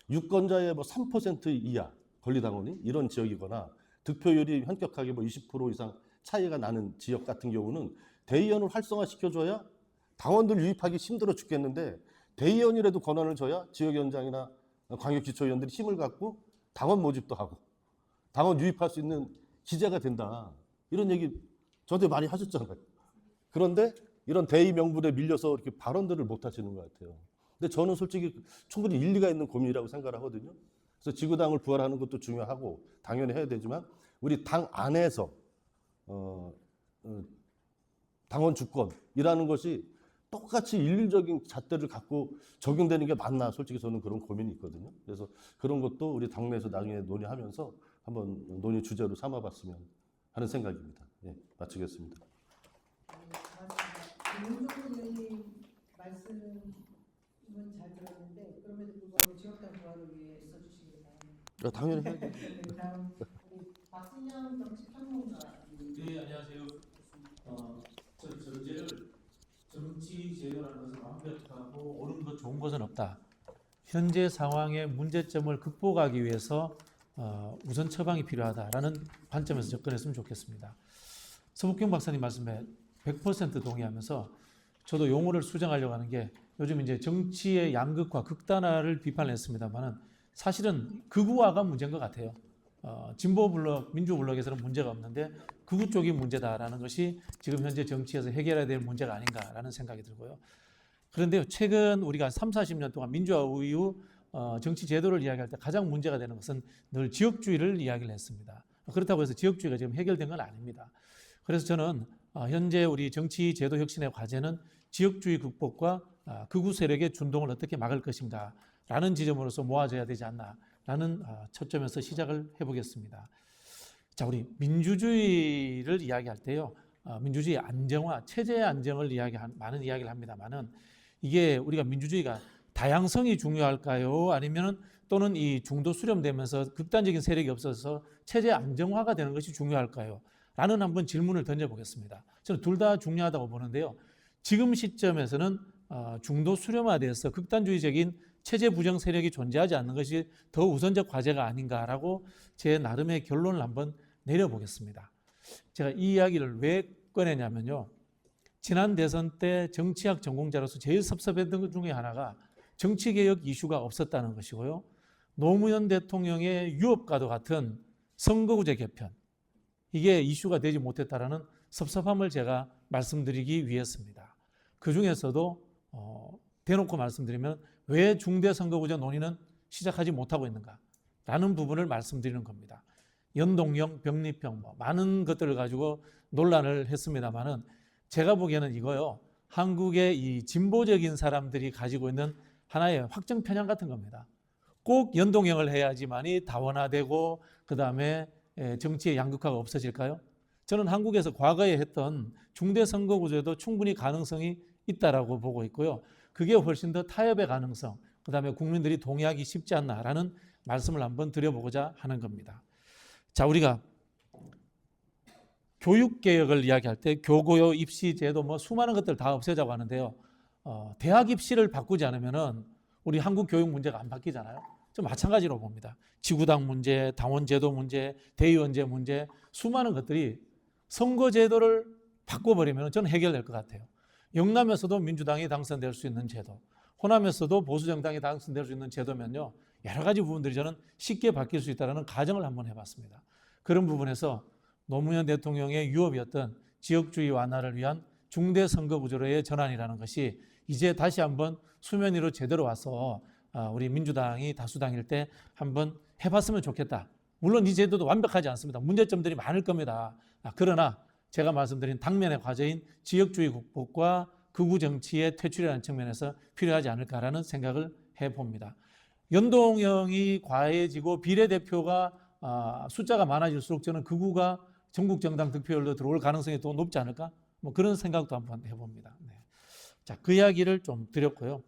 유권자의 뭐 3% 이하 권리당원이 이런 지역이거나 득표율이 현격하게 뭐 20% 이상 차이가 나는 지역 같은 경우는 대의원을 활성화시켜줘야 당원들 유입하기 힘들어 죽겠는데 대의원이라도 권한을 줘야 지역위원장이나 광역기초위원들이 힘을 갖고 당원 모집도 하고 당원 유입할 수 있는 기제가 된다. 이런 얘기 저한테 많이 하셨잖아요. 그런데 이런 대의 명분에 밀려서 이렇게 발언들을 못 하시는 것 같아요. 근데 저는 솔직히 충분히 일리가 있는 고민이라고 생각을 하거든요. 그래서 지구당을 부활하는 것도 중요하고 당연히 해야 되지만 우리 당 안에서 당원 주권이라는 것이 똑같이 일률적인 잣대를 갖고 적용되는 게 맞나 솔직히 저는 그런 고민이 있거든요. 그래서 그런 것도 우리 당내에서 나중에 논의하면서 한번 논의 주제로 삼아봤으면 하는 생각입니다. 예, 마치겠습니다. 윤종근 의원님 말씀은 잘 들었는데 그럼에도 불구하고 지역당 부활을 위해 써주시기 바랍니다. 당연히 해야 돼요. 그 다음 우리 박순영 정치평론가. 네, 안녕하세요. 전제를 정치 제도라는 것은 완벽하고 옳은 것 좋은 것은 없다. 현재 상황의 문제점을 극복하기 위해서 우선 처방이 필요하다라는 관점에서 접근했으면 좋겠습니다. 서북경 박사님 말씀에 100% 동의하면서 저도 용어를 수정하려고 하는 게 요즘 이제 정치의 양극화, 극단화를 비판했습니다만은 사실은 극우화가 문제인 것 같아요. 진보 블록, 민주 블록에서는 문제가 없는데 극우 쪽이 문제다라는 것이 지금 현재 정치에서 해결해야 될 문제가 아닌가라는 생각이 들고요. 그런데 최근 우리가 30-40년 동안 민주화 이후 정치 제도를 이야기할 때 가장 문제가 되는 것은 늘 지역주의를 이야기를 했습니다. 그렇다고 해서 지역주의가 지금 해결된 건 아닙니다. 그래서 저는 현재 우리 정치 제도 혁신의 과제는 지역주의 극복과 극우 세력의 준동을 어떻게 막을 것인가 라는 지점으로서 모아져야 되지 않나라는 초점에서 시작을 해보겠습니다. 자, 우리 민주주의를 이야기할 때요. 민주주의 안정화, 체제 안정을 많은 이야기를 합니다만은 이게 우리가 민주주의가 다양성이 중요할까요? 아니면 또는 이 중도 수렴되면서 극단적인 세력이 없어서 체제 안정화가 되는 것이 중요할까요? 라는 한번 질문을 던져보겠습니다. 저는 둘 다 중요하다고 보는데요. 지금 시점에서는 중도 수렴화돼서 극단주의적인 체제 부정 세력이 존재하지 않는 것이 더 우선적 과제가 아닌가라고 제 나름의 결론을 한번 내려보겠습니다. 제가 이 이야기를 왜 꺼내냐면요. 지난 대선 때 정치학 전공자로서 제일 섭섭했던 것 중에 하나가 정치개혁 이슈가 없었다는 것이고요. 노무현 대통령의 유업과도 같은 선거구제 개편, 이게 이슈가 되지 못했다라는 섭섭함을 제가 말씀드리기 위해서입니다. 그 중에서도 대놓고 말씀드리면 왜 중대선거구제 논의는 시작하지 못하고 있는가라는 부분을 말씀드리는 겁니다. 연동형, 병립형 많은 것들을 가지고 논란을 했습니다만은 제가 보기에는 이거요. 한국의 이 진보적인 사람들이 가지고 있는 하나의 확정 편향 같은 겁니다. 꼭 연동형을 해야지만이 다원화되고 그 다음에 정치의 양극화가 없어질까요? 저는 한국에서 과거에 했던 중대 선거 구조에도 충분히 가능성이 있다라고 보고 있고요. 그게 훨씬 더 타협의 가능성, 그 다음에 국민들이 동의하기 쉽지 않나라는 말씀을 한번 드려보고자 하는 겁니다. 자, 우리가 교육개혁을 이야기할 때 교고요, 입시제도 뭐 수많은 것들 다 없애자고 하는데요. 대학 입시를 바꾸지 않으면은 우리 한국 교육 문제가 안 바뀌잖아요. 좀 마찬가지로 봅니다. 지구당 문제, 당원제도 문제, 대의원제 문제, 수많은 것들이 선거제도를 바꿔버리면 저는 해결될 것 같아요. 영남에서도 민주당이 당선될 수 있는 제도, 호남에서도 보수정당이 당선될 수 있는 제도면요, 여러 가지 부분들이 저는 쉽게 바뀔 수 있다는 가정을 한번 해봤습니다. 그런 부분에서 노무현 대통령의 유업이었던 지역주의 완화를 위한 중대 선거 구조로의 전환이라는 것이 이제 다시 한번 수면 위로 제대로 와서 우리 민주당이 다수당일 때 한번 해봤으면 좋겠다. 물론 이 제도도 완벽하지 않습니다. 문제점들이 많을 겁니다. 그러나 제가 말씀드린 당면의 과제인 지역주의 극복과 극우 정치의 퇴출이라는 측면에서 필요하지 않을까라는 생각을 해봅니다. 연동형이 과해지고 비례대표가 숫자가 많아질수록 저는 극우가 전국 정당 득표율로 들어올 가능성이 더 높지 않을까? 뭐 그런 생각도 한번 해봅니다. 네. 자, 그 이야기를 좀 드렸고요.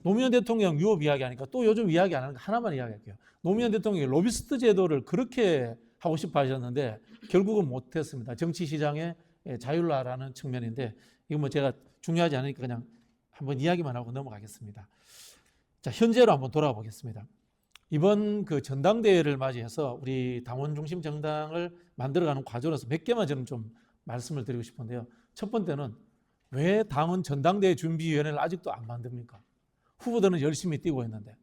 노무현 대통령 유업 이야기하니까 또 요즘 이야기 안 하는 거 하나만 이야기할게요. 노무현 대통령이 로비스트 제도를 그렇게 하고 싶어 하셨는데 결국은 못했습니다. 정치시장의 자율화라는 측면인데 이거 뭐 제가 중요하지 않으니까 그냥 한번 이야기만 하고 넘어가겠습니다. 자, 현재로 한번 돌아가 보겠습니다. 이번 그 전당대회를 맞이해서 우리 당원 중심 정당을 만들어가는 과정으로서 몇 개만 저는 좀 말씀을 드리고 싶은데요. 첫 번째는 왜 당원 전당대회 준비위원회를 아직도 안 만듭니까? 후보들은 열심히 뛰고 있는데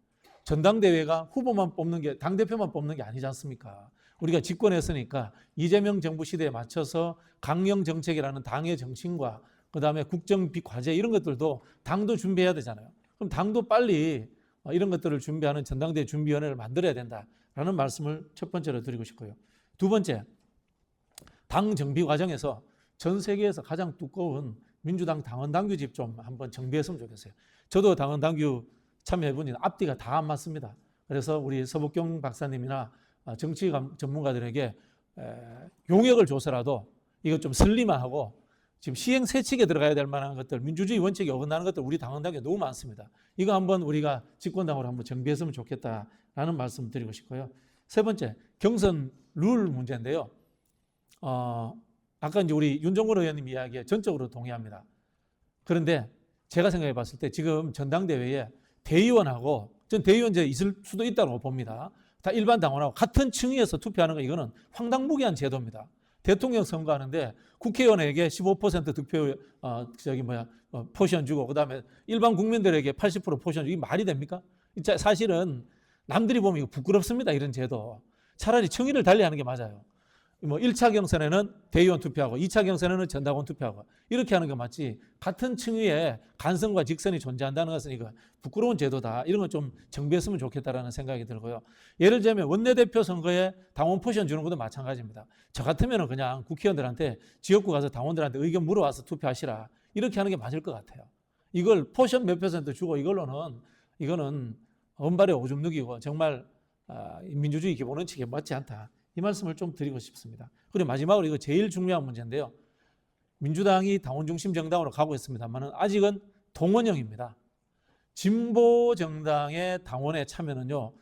전당대회가 후보만 뽑는 게 당대표만 뽑는 게 아니지 않습니까? 우리가 집권했으니까 이재명 정부 시대에 맞춰서 강령 정책이라는 당의 정신과 그다음에 국정 과제 이런 것들도 당도 준비해야 되잖아요. 그럼 당도 빨리 이런 것들을 준비하는 전당대회 준비위원회를 만들어야 된다라는 말씀을 첫 번째로 드리고 싶고요. 두 번째, 당 정비 과정에서 전 세계에서 가장 두꺼운 민주당 당원 당규집 좀 한번 정비했으면 좋겠어요. 저도 당원 당규 참여해보니 앞뒤가 다 안 맞습니다. 그래서 우리 서복경 박사님이나 정치 전문가들에게 용역을 줘서라도 이거 좀 슬림화하고 지금 시행세칙에 들어가야 될 만한 것들, 민주주의 원칙에 어긋나는 것들 우리 당원 당규에 너무 많습니다. 이거 한번 우리가 집권당으로 한번 정비했으면 좋겠다라는 말씀 드리고 싶고요. 세 번째, 경선 룰 문제인데요. 아까 이제 우리 윤종걸 의원님 이야기에 전적으로 동의합니다. 그런데 제가 생각해 봤을 때 지금 전당대회에 대의원하고 전 대의원제 있을 수도 있다고 봅니다. 다 일반 당원하고 같은 층위에서 투표하는 거 이거는 황당무계한 제도입니다. 대통령 선거하는데 국회의원에게 15% 득표 포션 주고 그다음에 일반 국민들에게 80% 포션 주고 이게 말이 됩니까? 진짜 사실은 남들이 보면 이거 부끄럽습니다. 이런 제도. 차라리 층위를 달리하는 게 맞아요. 뭐 1차 경선에는 대의원 투표하고 2차 경선에는 전당원 투표하고 이렇게 하는 게 맞지 같은 층위에 간선과 직선이 존재한다는 것은 이거 부끄러운 제도다. 이런 거 좀 정비했으면 좋겠다라는 생각이 들고요. 예를 들면 원내대표 선거에 당원 포션 주는 것도 마찬가지입니다. 저 같으면 그냥 국회의원들한테 지역구 가서 당원들한테 의견 물어와서 투표하시라. 이렇게 하는 게 맞을 것 같아요. 이걸 포션 몇 % 주고 이거는 언발의 오줌 누기고 정말 민주주의 기본 원칙에 맞지 않다. 이 말씀을 좀 드리고 싶습니다. 그리고 마지막으로 이거 제일 중요한 문제인데요. 민주당이 당원 중심 정당으로 가고 있습니다만 아직은 동원형입니다. 진보 정당의 당원에 참여는요.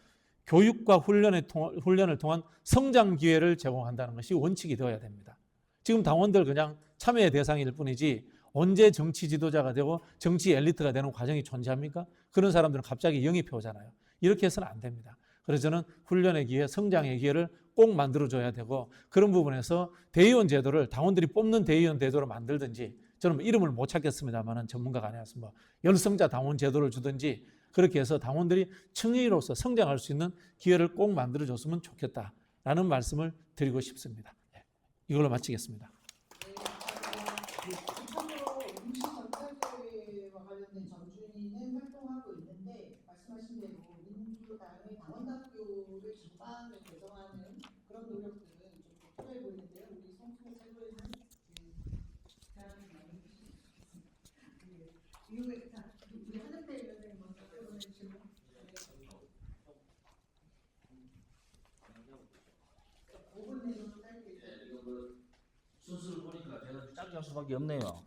교육과 훈련을 통한 성장 기회를 제공한다는 것이 원칙이 되어야 됩니다. 지금 당원들 그냥 참여의 대상일 뿐이지 언제 정치 지도자가 되고 정치 엘리트가 되는 과정이 존재합니까? 그런 사람들은 갑자기 영입해 오잖아요. 이렇게 해서는 안 됩니다. 그래서 저는 훈련의 기회, 성장의 기회를 꼭 만들어줘야 되고 그런 부분에서 대의원 제도를 당원들이 뽑는 대의원 제도로 만들든지 저는 이름을 못 찾겠습니다만 전문가가 아니라서 열성자 당원 제도를 주든지 그렇게 해서 당원들이 층위로서 성장할 수 있는 기회를 꼭 만들어줬으면 좋겠다라는 말씀을 드리고 싶습니다. 이걸로 마치겠습니다. 참고로 임시 전당대회와 관련된 전준위는 활동하고 있는데 말씀하신 대로 민주당의 당원당규를 전반을 개정하는 그런 노력들은 좀 필요해 보이는데요. 우리 송승호 최고위원은 제안을 많이 해주시겠습니다. 이후에 우리 한은태 위원장님 먼저 질문. 수밖에 없네요.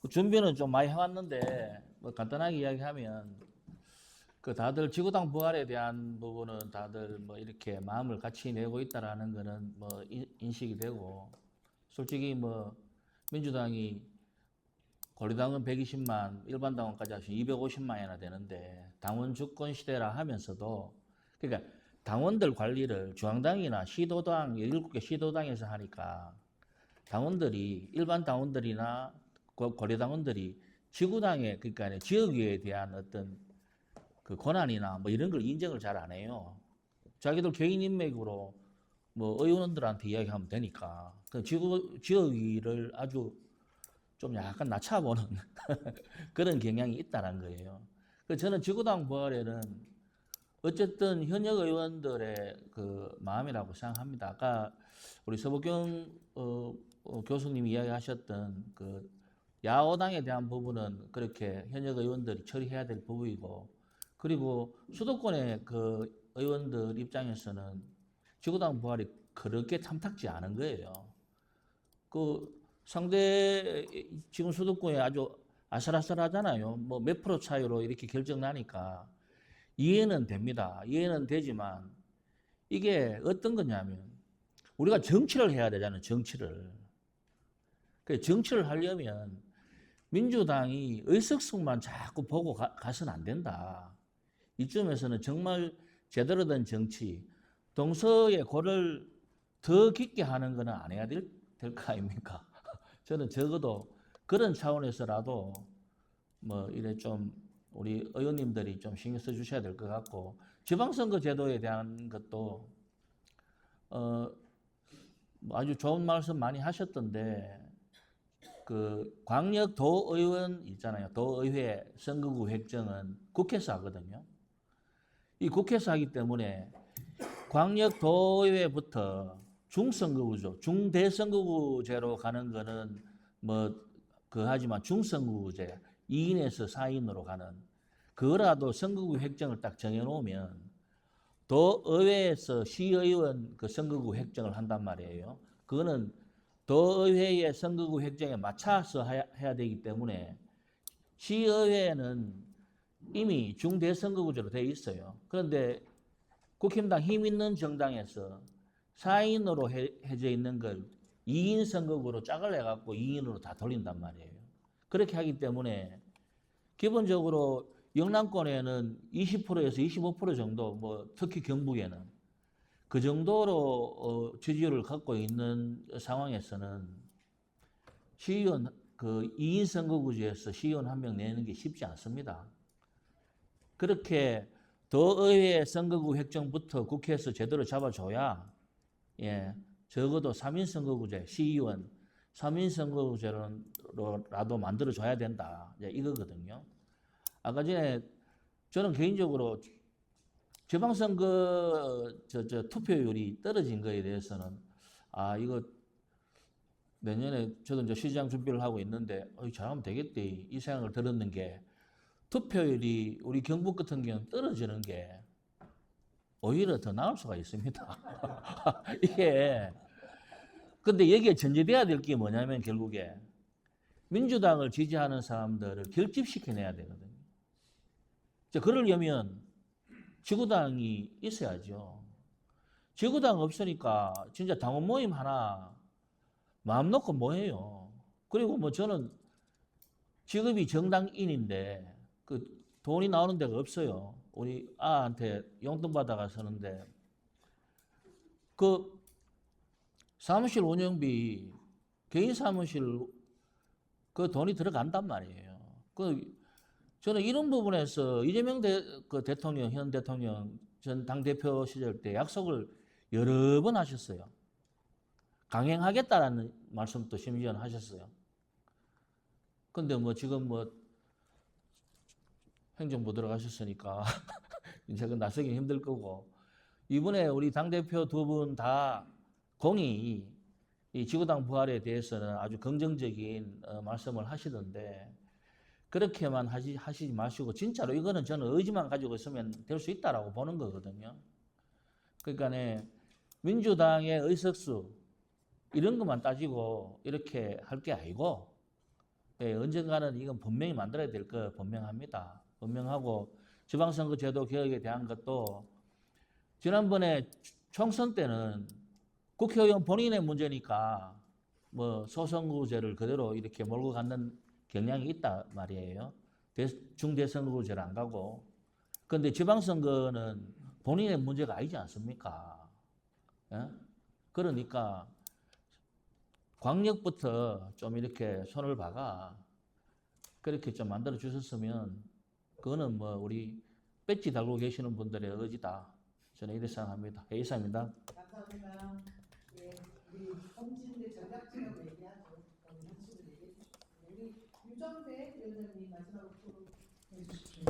준비는 좀 많이 해왔는데 뭐 간단하게 이야기하면 그 다들 지구당 부활에 대한 부분은 다들 뭐 이렇게 마음을 같이 내고 있다라는 거는 뭐 인식이 되고, 솔직히 뭐 민주당이 권리당원 120만, 일반 당원까지 하시면 250만이나 되는데 당원 주권 시대라 하면서도, 그러니까 당원들 관리를 중앙당이나 시도당 17개 시도당에서 하니까 당원들이, 일반 당원들이나 권리당원들이 지구당에, 그러니까 지역위에 대한 어떤 그 권한이나 뭐 이런 걸 인정을 잘 안 해요. 자기들 개인 인맥으로 뭐 의원들한테 이야기하면 되니까 그 지역위를 아주 좀 약간 낮춰보는 그런 경향이 있다는 거예요. 그래서 저는 지구당 부활에는 어쨌든 현역 의원들의 그 마음이라고 생각합니다. 아까 우리 서복경 교수님이 이야기하셨던 그 야오당에 대한 부분은 그렇게 현역 의원들이 처리해야 될 부분이고, 그리고 수도권의 그 의원들 입장에서는 지구당 부활이 그렇게 탐탁지 않은 거예요. 그 상대 지금 수도권에 아주 아슬아슬하잖아요. 뭐 몇 프로 차이로 이렇게 결정 나니까 이해는 됩니다. 이해는 되지만 이게 어떤 거냐면 우리가 정치를 해야 되잖아요. 정치를. 그 정치를 하려면 민주당이 의석수만 자꾸 보고 가서는 안 된다. 이쯤에서는 정말 제대로 된 정치, 동서의 골을 더 깊게 하는 거는 안 해야 될 거 아닙니까? 저는 적어도 그런 차원에서라도 뭐 이래 좀 우리 의원님들이 좀 신경 써 주셔야 될 것 같고, 지방선거 제도에 대한 것도 아주 좋은 말씀 많이 하셨던데, 그 광역 도의원 있잖아요. 도의회 선거구 획정은 국회에서 하거든요. 이 국회에서 하기 때문에 광역 도의회부터 중선거구죠. 중대선거구제로 가는 거는 뭐 하지만 중선거구제 2인에서 4인으로 가는 그거라도 선거구 획정을 딱 정해놓으면 도의회에서 시의원 그 선거구 획정을 한단 말이에요. 그거는 도의회의 선거구 획정에 맞춰서 해야 되기 때문에 시의회는 이미 중대선거구제로 되어 있어요. 그런데 국힘당 힘 있는 정당에서 4인으로 해져 있는 걸 2인 선거구로 짝을 내갖고 2인으로 다 돌린단 말이에요. 그렇게 하기 때문에 기본적으로 영남권에는 20%에서 25% 정도, 뭐 특히 경북에는 그 정도로 지지율을 갖고 있는 상황에서는 시의원 그 2인 선거구제에서 시의원 한 명 내는 게 쉽지 않습니다. 그렇게 도의회 선거구 획정부터 국회에서 제대로 잡아줘야 적어도 3인 선거구제, 시의원 3인 선거구제로라도 만들어줘야 된다. 이거거든요. 아까 전에 저는 개인적으로 지방선거 투표율이 떨어진 거에 대해서는 이거 내년에 저도 이제 시장 준비를 하고 있는데 잘하면 되겠대 이 생각을 들었는 게, 투표율이 우리 경북 같은 경우는 떨어지는 게 오히려 더 나을 수가 있습니다. 이게 근데 여기에 전제돼야 될 게 뭐냐면 결국에 민주당을 지지하는 사람들을 결집시켜내야 되거든요. 그러려면 지구당이 있어야죠. 지구당 없으니까 진짜 당원 모임 하나 마음 놓고 뭐 해요. 그리고 뭐 저는 직업이 정당인인데 그 돈이 나오는 데가 없어요. 우리 아한테 용돈 받아가 서는데 그 사무실 운영비, 개인 사무실 그 돈이 들어간단 말이에요. 저는 이런 부분에서 이재명 대통령, 현 대통령 전 당대표 시절 때 약속을 여러 번 하셨어요. 강행하겠다라는 말씀도 심지어 하셨어요. 근데 뭐 지금 뭐 행정부 들어가셨으니까 이제 그 나서기 힘들 거고, 이번에 우리 당대표 두 분 다 공이 이 지구당 부활에 대해서는 아주 긍정적인 말씀을 하시던데 그렇게만 하시지 마시고 진짜로 이거는 저는 의지만 가지고 있으면 될 수 있다라고 보는 거거든요. 그러니까 민주당의 의석수 이런 것만 따지고 이렇게 할 게 아니고 예, 언젠가는 이건 분명히 만들어야 될 거 분명합니다. 분명하고 지방선거 제도 개혁에 대한 것도 지난번에 총선 때는 국회의원 본인의 문제니까 뭐 소선거구제를 그대로 이렇게 몰고 가는 경향이 있다 말이에요. 중대선거구제를 안 가고. 그런데 지방선거는 본인의 문제가 아니지 않습니까? 예? 그러니까 광역부터 좀 이렇게 손을 봐가 그렇게 좀 만들어 주셨으면 그거는 뭐 우리 배지 달고 계시는 분들의 의지다. 저는 이렇게 생각합니다. 이상입니다. 감사합니다. 예, 우리 험진대 전략지라고 얘기하죠. 현실을 얘기해 주십시오. 우리 유정배 위원장님 마지막으로 토론해 주십시오.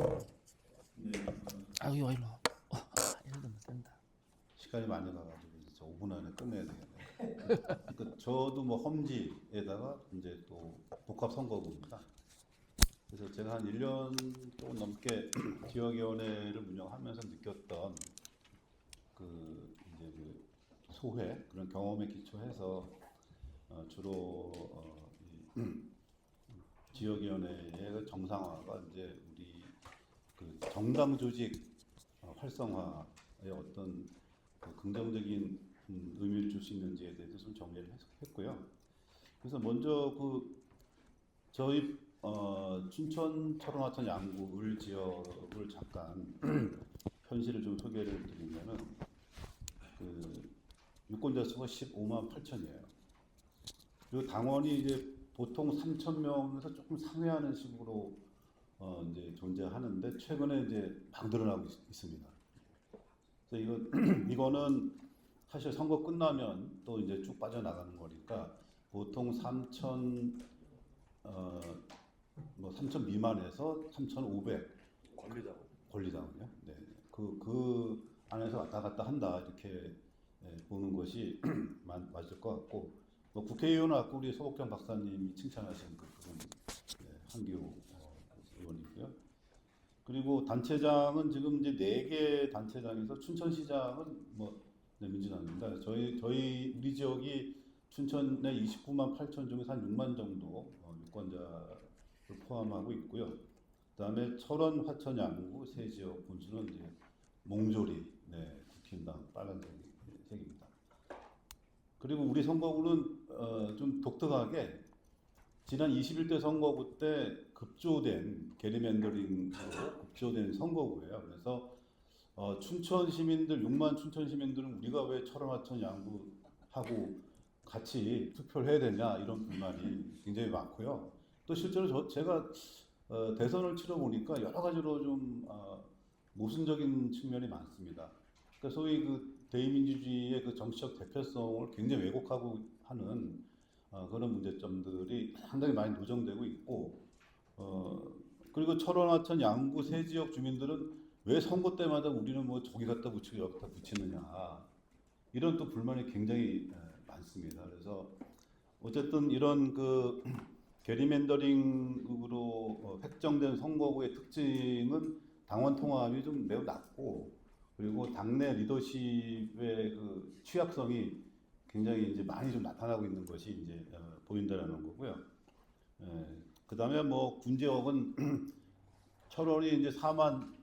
아유 일로 이러면 된다. 시간이 많이 가가지고 이제 5분 안에 끝내야 되겠네요. 그 저도 뭐 험지에다가 이제 또 복합 선거구입니다. 그래서 제가 한 1년 조금 넘게 지역위원회를 운영하면서 느꼈던 그 이제 그 소회 그런 경험에 기초해서 주로 지역위원회의 정상화가 이제 우리 그 정당 조직 활성화의 어떤 그 긍정적인 의미를 줄 수 있는지에 대해서 좀 정리를 했고요. 그래서 먼저 그 저희 춘천 철원하천 양구 을 지역을 잠깐 현실을 좀 소개를 드리면은 그 유권자 수가 15만 8천이에요. 그리고 당원이 이제 보통 3,000명에서 조금 상회하는 식으로 이제 존재하는데 최근에 이제 막 늘어나고 있습니다. 그래서 이거는 사실 선거 끝나면 또 이제 쭉 빠져나가는 거니까 보통 3,000 미만에서 3,500 권리당원이요. 네, 그 안에서 왔다 갔다 한다 이렇게 보는 것이 맞을 것 같고 뭐 국회의원은 아까 우리 소복경 박사님이 칭찬하신 그분 한기호 의원이고요. 그리고 단체장은 지금 이제 4개 단체장에서 춘천시장은 뭐 민주당입니다. 저희 우리 지역이 춘천의 29만 8천 중에서 한 6만 정도 유권자를 포함하고 있고요. 그다음에 철원, 화천, 양구 세 지역 분수는 이제 몽조리, 국힘당 빨간색입니다. 그리고 우리 선거구는 좀 독특하게 지난 21대 선거구 때 급조된 게리맨더링으로 급조된 선거구예요. 그래서 춘천 시민들 6만 춘천 시민들은 우리가 왜 철원, 화천, 양구하고 같이 투표를 해야 되냐 이런 불만이 굉장히 많고요. 또 실제로 제가 대선을 치러 보니까 여러 가지로 좀 모순적인 측면이 많습니다. 그러니까 소위 그 대의민주주의의 그 정치적 대표성을 굉장히 왜곡하고 하는 그런 문제점들이 상당히 많이 노정되고 있고 그리고 철원, 화천, 양구 세 지역 주민들은 왜 선거 때마다 우리는 뭐 저기 갖다 붙이고 여기 갖다 붙이느냐 이런 또 불만이 굉장히 많습니다. 그래서 어쨌든 이런 그 게리맨더링으로 획정된 선거구의 특징은 당원 통합이 좀 매우 낮고 그리고 당내 리더십의 그 취약성이 굉장히 이제 많이 좀 나타나고 있는 것이 이제 보인다라는 거고요. 그다음에 뭐 군지역은 철원이 이제 4만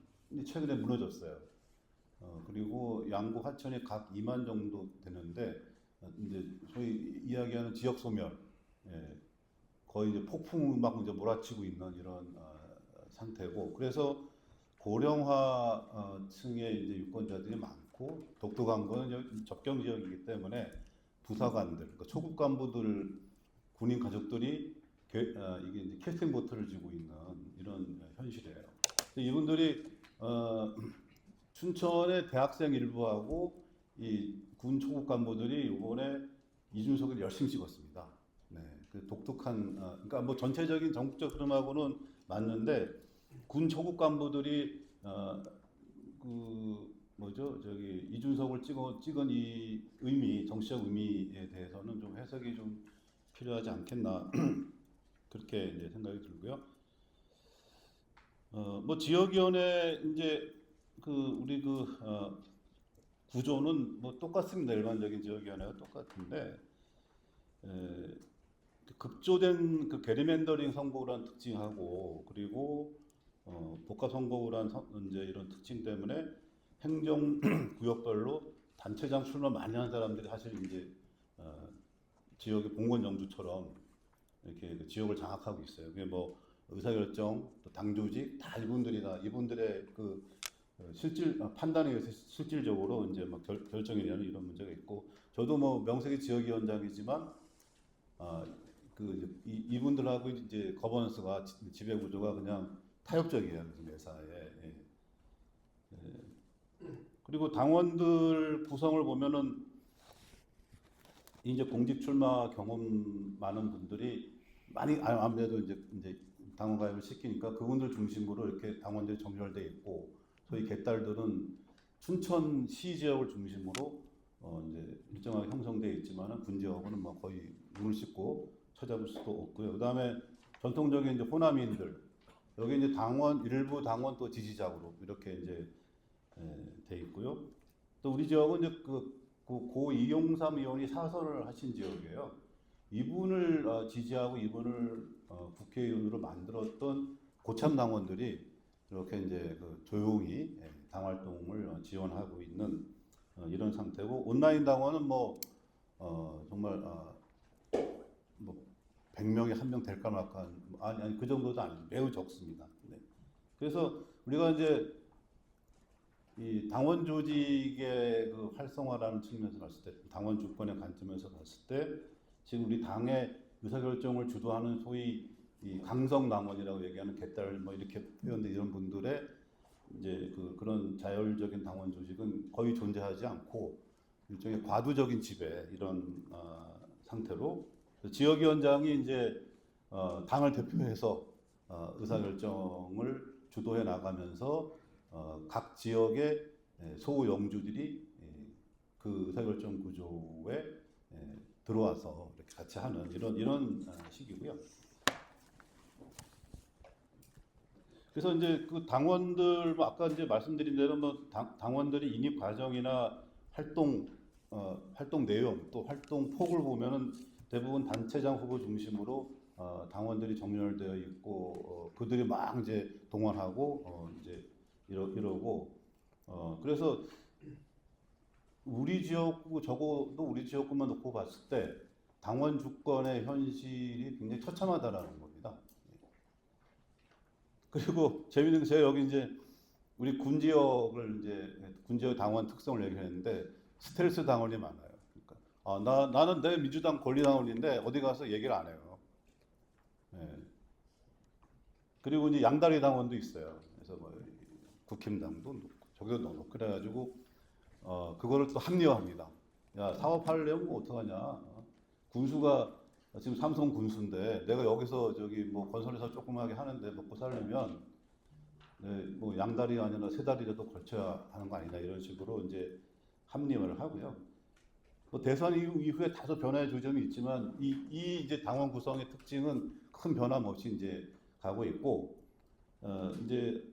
최근에 무너졌어요. 그리고 양구, 화천이 각 2만 정도 되는데 이제 소위 이야기하는 지역 소멸, 거의 이제 폭풍 막 이제 몰아치고 있는 이런 상태고, 그래서 고령화 층의 이제 유권자들이 많고 독특한 거는 이제 접경 지역이기 때문에 부사관들, 그러니까 초급 간부들, 군인 가족들이 이게 이제 캐스팅 보트를 쥐고 있는 이런 현실이에요. 이분들이 춘천의 대학생 일부하고 이 군 초급 간부들이 이번에 이준석을 열심히 찍었습니다. 네, 그 독특한 그러니까 뭐 전체적인 전국적 흐름하고는 맞는데 군 초급 간부들이 그 뭐죠 저기 이준석을 찍은 이 의미 정치적 의미에 대해서는 좀 해석이 좀 필요하지 않겠나 그렇게 이제 생각이 들고요. 뭐 지역위원회 이제 그 우리 구조는 뭐 똑같습니다. 일반적인 지역위원회가 똑같은데 에, 급조된 그 게리맨더링 선거구라는 특징하고 그리고 복합 선거구라는 이제 이런 특징 때문에 행정 구역별로 단체장 출마 많이 한 사람들이 사실 이제 지역의 봉건 영주처럼 이렇게 그 지역을 장악하고 있어요. 그게 뭐 의사결정, 또 당조직 다 이분들의 그 판단에 의해서 실질적으로 이제 막 결정이 되는 이런 문제가 있고, 저도 뭐 명색이 지역위원장이지만 이분들하고 이제 거버넌스가 지배 구조가 그냥 타협적이에요, 매사에. 예. 그리고 당원들 구성을 보면은 이제 공직 출마 경험 많은 분들이 많이 아무래도 이제 당원 가입을 시키니까 그분들 중심으로 이렇게 당원들이 정렬돼 있고, 저희 개딸들은 춘천시 지역을 중심으로 이제 일정하게 형성돼 있지만은 군 지역은 뭐 거의 눈을 씻고 찾아볼 수도 없고요. 그다음에 전통적인 이제 호남인들, 여기 이제 당원 일부 당원 또 지지자 그룹 이렇게 이제 돼 있고요. 또 우리 지역은 이제 고 이용삼 의원이 사설을 하신 지역이에요. 이분을 지지하고 이분을 국회의원으로 만들었던 고참 당원들이 이렇게 이제 조용히 당 활동을 지원하고 있는 이런 상태고, 온라인 당원은 뭐 정말 뭐 100명에 1명 될까 말까, 아니 그 정도도 아니고 매우 적습니다. 네. 그래서 우리가 이제 이 당원 조직의 그 활성화라는 측면에서 봤을 때, 당원 주권의 관점에서 봤을 때, 지금 우리 당의 의사결정을 주도하는 소위 이 강성 당원이라고 얘기하는 개딸 뭐 이렇게 표현된 이런 분들의 이제 그런 자율적인 당원 조직은 거의 존재하지 않고 일종의 과도적인 지배 이런 상태로, 지역위원장이 이제 당을 대표해서 의사결정을 주도해 나가면서 각 지역의 소우 영주들이 그 의사결정 구조에 들어와서 이렇게 같이 하는 이런 식이고요. 그래서 이제 그 당원들 뭐 아까 이제 말씀드린 대로 뭐 당원들이 인입 과정이나 활동 내용 또 활동 폭을 보면은 대부분 단체장 후보 중심으로 당원들이 정렬되어 있고 그들이 막 이제 동원하고 이제 이러고 그래서 우리 지역구, 적어도 우리 지역구만 놓고 봤을 때 당원 주권의 현실이 굉장히 처참하다라는 겁니다. 그리고 재미있는 게 제가 여기 이제 우리 군 지역 당원 특성을 얘기했는데 스텔스 당원이 많아요. 그러니까 나는 내 민주당 권리당원인데 어디 가서 얘기를 안 해요. 네. 그리고 이제 양다리 당원도 있어요. 그래서 뭐 국힘당도 놓고 저기도 넣고 그래가지고 그거를 또 합리화합니다. 야, 사업하려면 뭐 어떡하냐. 군수가 지금 삼성 군수인데 내가 여기서 저기 뭐 건설회사 조그맣게 하는데 먹고 살려면 뭐 양다리 아니라 세 다리라도 걸쳐야 하는 거 아니냐, 이런 식으로 이제 합리화를 하고요. 뭐 대선 이후에 다소 변화의 조정이 있지만 이 이제 당원 구성의 특징은 큰 변함없이 이제 가고 있고, 이제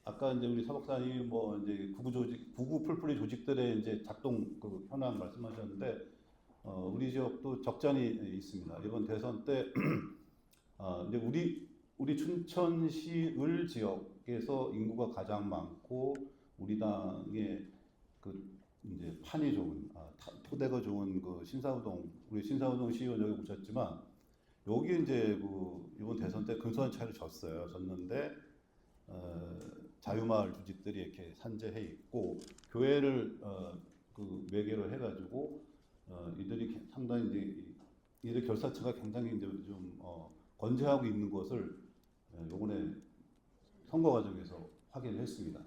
아까 이제 우리 사 박사님이 뭐 이제 구구 풀뿌리 조직들의 이제 작동 그 현황 말씀하셨는데, 우리 지역도 적잖이 있습니다. 이번 대선 때 이제 우리 춘천시 을 지역에서 인구가 가장 많고 우리 당의 그 이제 판이 좋은 토대가 좋은 그 우리 신사우동 시의원 여기 오셨지만, 여기 이제 이번 대선 때 근소한 차이로 졌는데 자유마을 조직들이 이렇게 산재해 있고 교회를 그 매개로 해가지고 이들이 상당히 이제 이들 결사체가 굉장히 이제 좀 건재하고 있는 것을 요번에 선거 과정에서 확인했습니다.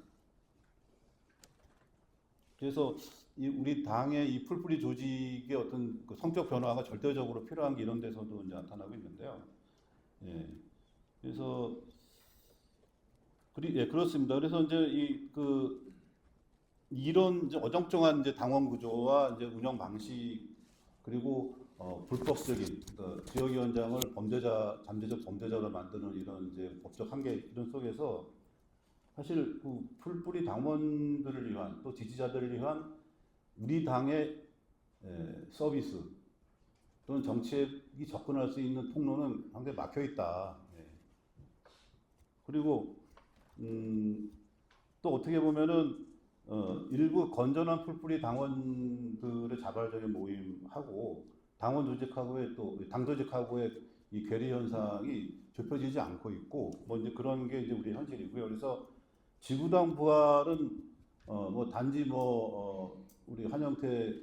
그래서 우리 당의 이 풀뿌리 조직의 어떤 그 성격 변화가 절대적으로 필요한 게 이런 데서도 이제 나타나고 있는데요. 예. 그래서 그렇습니다. 그래서 이제 이런 이제 어정쩡한 이제 당원 구조와 이제 운영 방식, 그리고 불법적인 그러니까 지역위원장을 잠재적 범죄자로 만드는 이런 이제 법적 한계 이런 속에서 사실 그 풀뿌리 당원들을 위한 또 지지자들을 위한 우리 당의 서비스, 또는 정책이 접근할 수 있는 통로는 상당히 막혀 있다. 예. 그리고 또 어떻게 보면은 일부 건전한 풀뿌리 당원들의 자발적인 모임하고 당원 조직하고의 또 당 조직하고의 이 괴리 현상이 좁혀지지 않고 있고 뭐 이제 그런 게 이제 우리 현실이고요. 그래서 지구당 부활은 뭐 단지 우리 한영태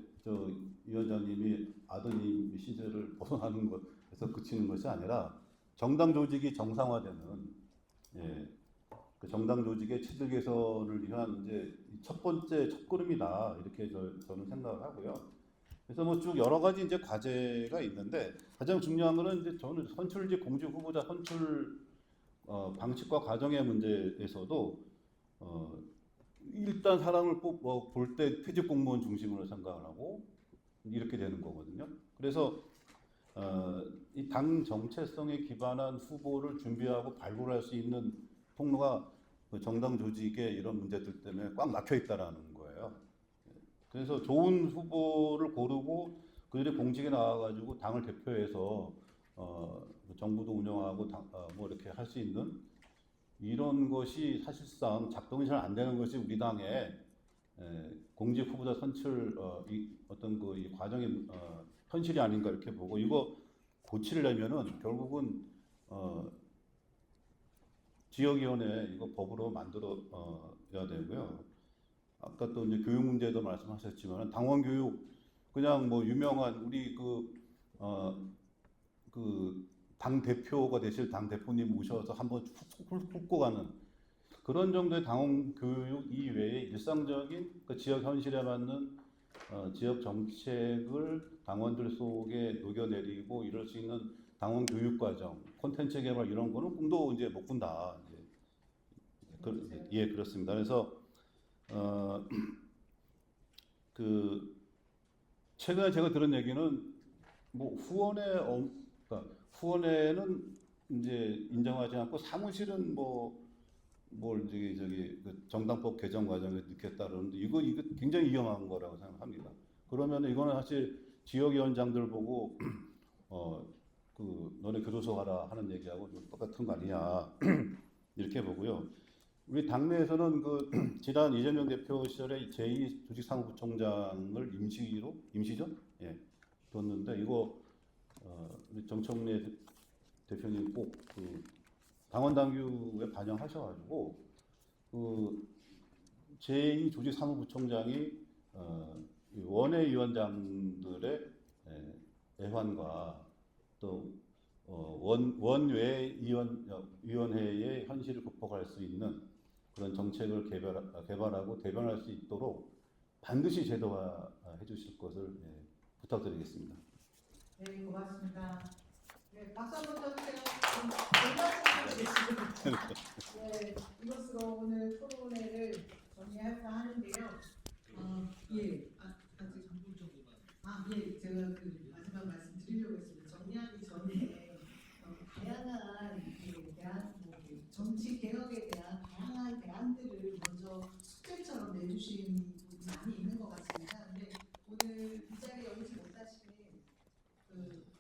위원장님이 아드님 시절을 벗어나는 것에서 그치는 것이 아니라 정당 조직이 정상화되는 예, 그 정당 조직의 체질 개선을 위한 이제 첫 번째 첫걸음이다 이렇게 저는 생각을 하고요. 그래서 뭐 쭉 여러 가지 이제 과제가 있는데 가장 중요한 거는 이제 저는 선출직 공직 후보자 선출 방식과 과정의 문제에서도 일단 사람을 볼 때 퇴직 공무원 중심으로 생각을 하고 이렇게 되는 거거든요. 그래서 이 당 정체성에 기반한 후보를 준비하고 발굴할 수 있는 통로가 그 정당 조직의 이런 문제들 때문에 꽉 막혀 있다라는 거예요. 그래서 좋은 후보를 고르고 그들이 공직에 나와가지고 당을 대표해서 정부도 운영하고 뭐 이렇게 할 수 있는 이런 것이 사실상 작동이 잘 안 되는 것이 우리 당의 공직 후보자 선출 이 어떤 이 과정의 현실이 아닌가 이렇게 보고 이거 고치려면은 결국은 지역위원회 이거 법으로 만들어야 되고요. 아까 또 이제 교육 문제도 말씀하셨지만 당원 교육 그냥 뭐 유명한 우리 당 대표가 되실 당 대표님 모셔서 한번 훑고 가는 그런 정도의 당원 교육 이외에 일상적인 그 지역 현실에 맞는 지역 정책을 당원들 속에 녹여내리고 이럴 수 있는 당원 교육 과정, 콘텐츠 개발 이런 거는 꿈도 이제 못 꾼다. 예, 그렇습니다. 그래서 최근에 제가 들은 얘기는 뭐 그러니까 후원회는 이제 인정하지 않고 사무실은 뭘 그 정당법 개정 과정에 넣겠다 그러는데 이거 굉장히 위험한 거라고 생각합니다. 그러면 이거는 사실 지역위원장들 보고 너네 교도소 가라 하는 얘기하고 좀 똑같은 거 아니냐 이렇게 보고요. 우리 당내에서는 지난 이재명 대표 시절에 제2 조직사무부총장을 임시죠? 예, 뒀는데 이거 우리 정청래 대표님 꼭 당원 당규에 반영하셔가지고 제2 조직사무부총장이 원외위원장들의 애환과 또 원외위원회의 현실을 극복할 수 있는 그런 정책을 개발하고 대변할 수 있도록 반드시 제도화해 주실 것을 부탁드리겠습니다. 네, 고맙습니다. 네, 박수 한번 쳐주세요. 네, 이것으로 오늘 토론회를 정리할까 하는데요. 예, 제가 마지막 말씀 드리려고 했습니다. 정리하기 전에 다양한 정치 개혁에 대한 다양한 대안들을 먼저 숙제처럼 내주신 분이 많이 있는 것 같습니다. 근데 오늘 이 자리에 오지 못하신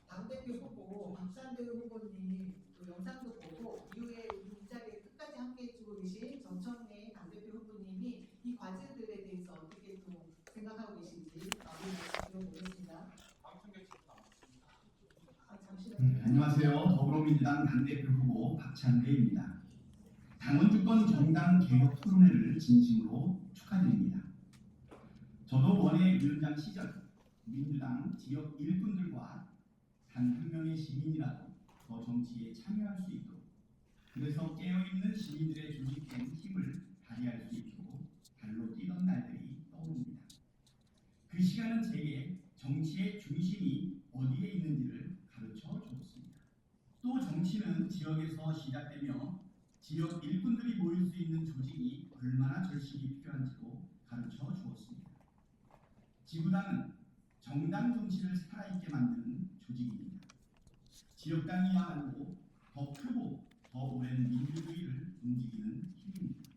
당대표 후보 박찬대 후보님 영상도 보고 이후에 이 자리에 끝까지 함께해주고 계신 정청래 당대표 후보님이 이 과제들에 대해서 어떻게 또 생각하고 계신지 들어보겠습니다. 안녕하세요. 더불어민주당 당대표 후보 박찬대입니다. 당원주권 정당 개혁 토론회를 진심으로 축하드립니다. 저도 원외위원장 시절 민주당 지역 일꾼들과 단 한 명의 시민이라도 더 정치에 참여할 수 있도록 그래서 깨어있는 시민들의 조직된 힘을 발휘할 수 있도록 발로 뛰던 날들이 떠오릅니다. 그 시간은 제게 정치의 중심이 어디에 있는지를 가르쳐 주었습니다. 또 정치는 지역에서 시작되며 지역 일꾼들이 모일 수 있는 조직이 얼마나 절실히 필요한지도 가르쳐 주었습니다. 지구당은 정당 정치를 살아있게 만드는 조직입니다. 지역당이야말로 더 크고 더 오랜 민주주의를 움직이는 힘입니다.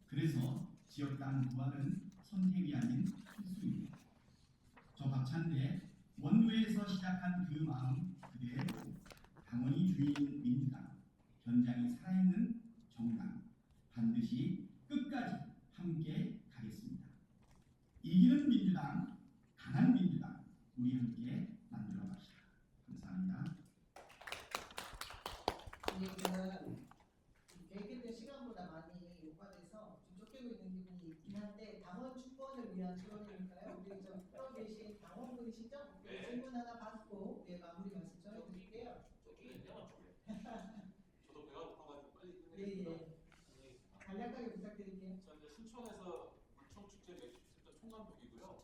그래서 지역당 부활은 선택이 아닌 필수입니다. 저 박찬대 원구에서 시작한 그 마음 그대로 당원이 주인인 민주당, 현장이 살아있는 정당, 반드시 끝까지 함께 가겠습니다. 이기는 민주당, 강한 민주당, 우리 함께 만들어 갑시다. 감사합니다. 얘기는 계획했던 시간보다 많이 오가돼서 좀 쫓기고 있는 기분이 있긴 한데 당원 축원을 위한 토론이니까요. 우리 저 프로 계신 당원분이시죠? 네. 질문 하나 받고 마무리 말씀 전해드릴게요. 저도 배가 고파가지고 빨리 예예. 간략하게 부탁드릴게요. 저 이제 신촌에서 물총 축제 매주했던 총감독이고요.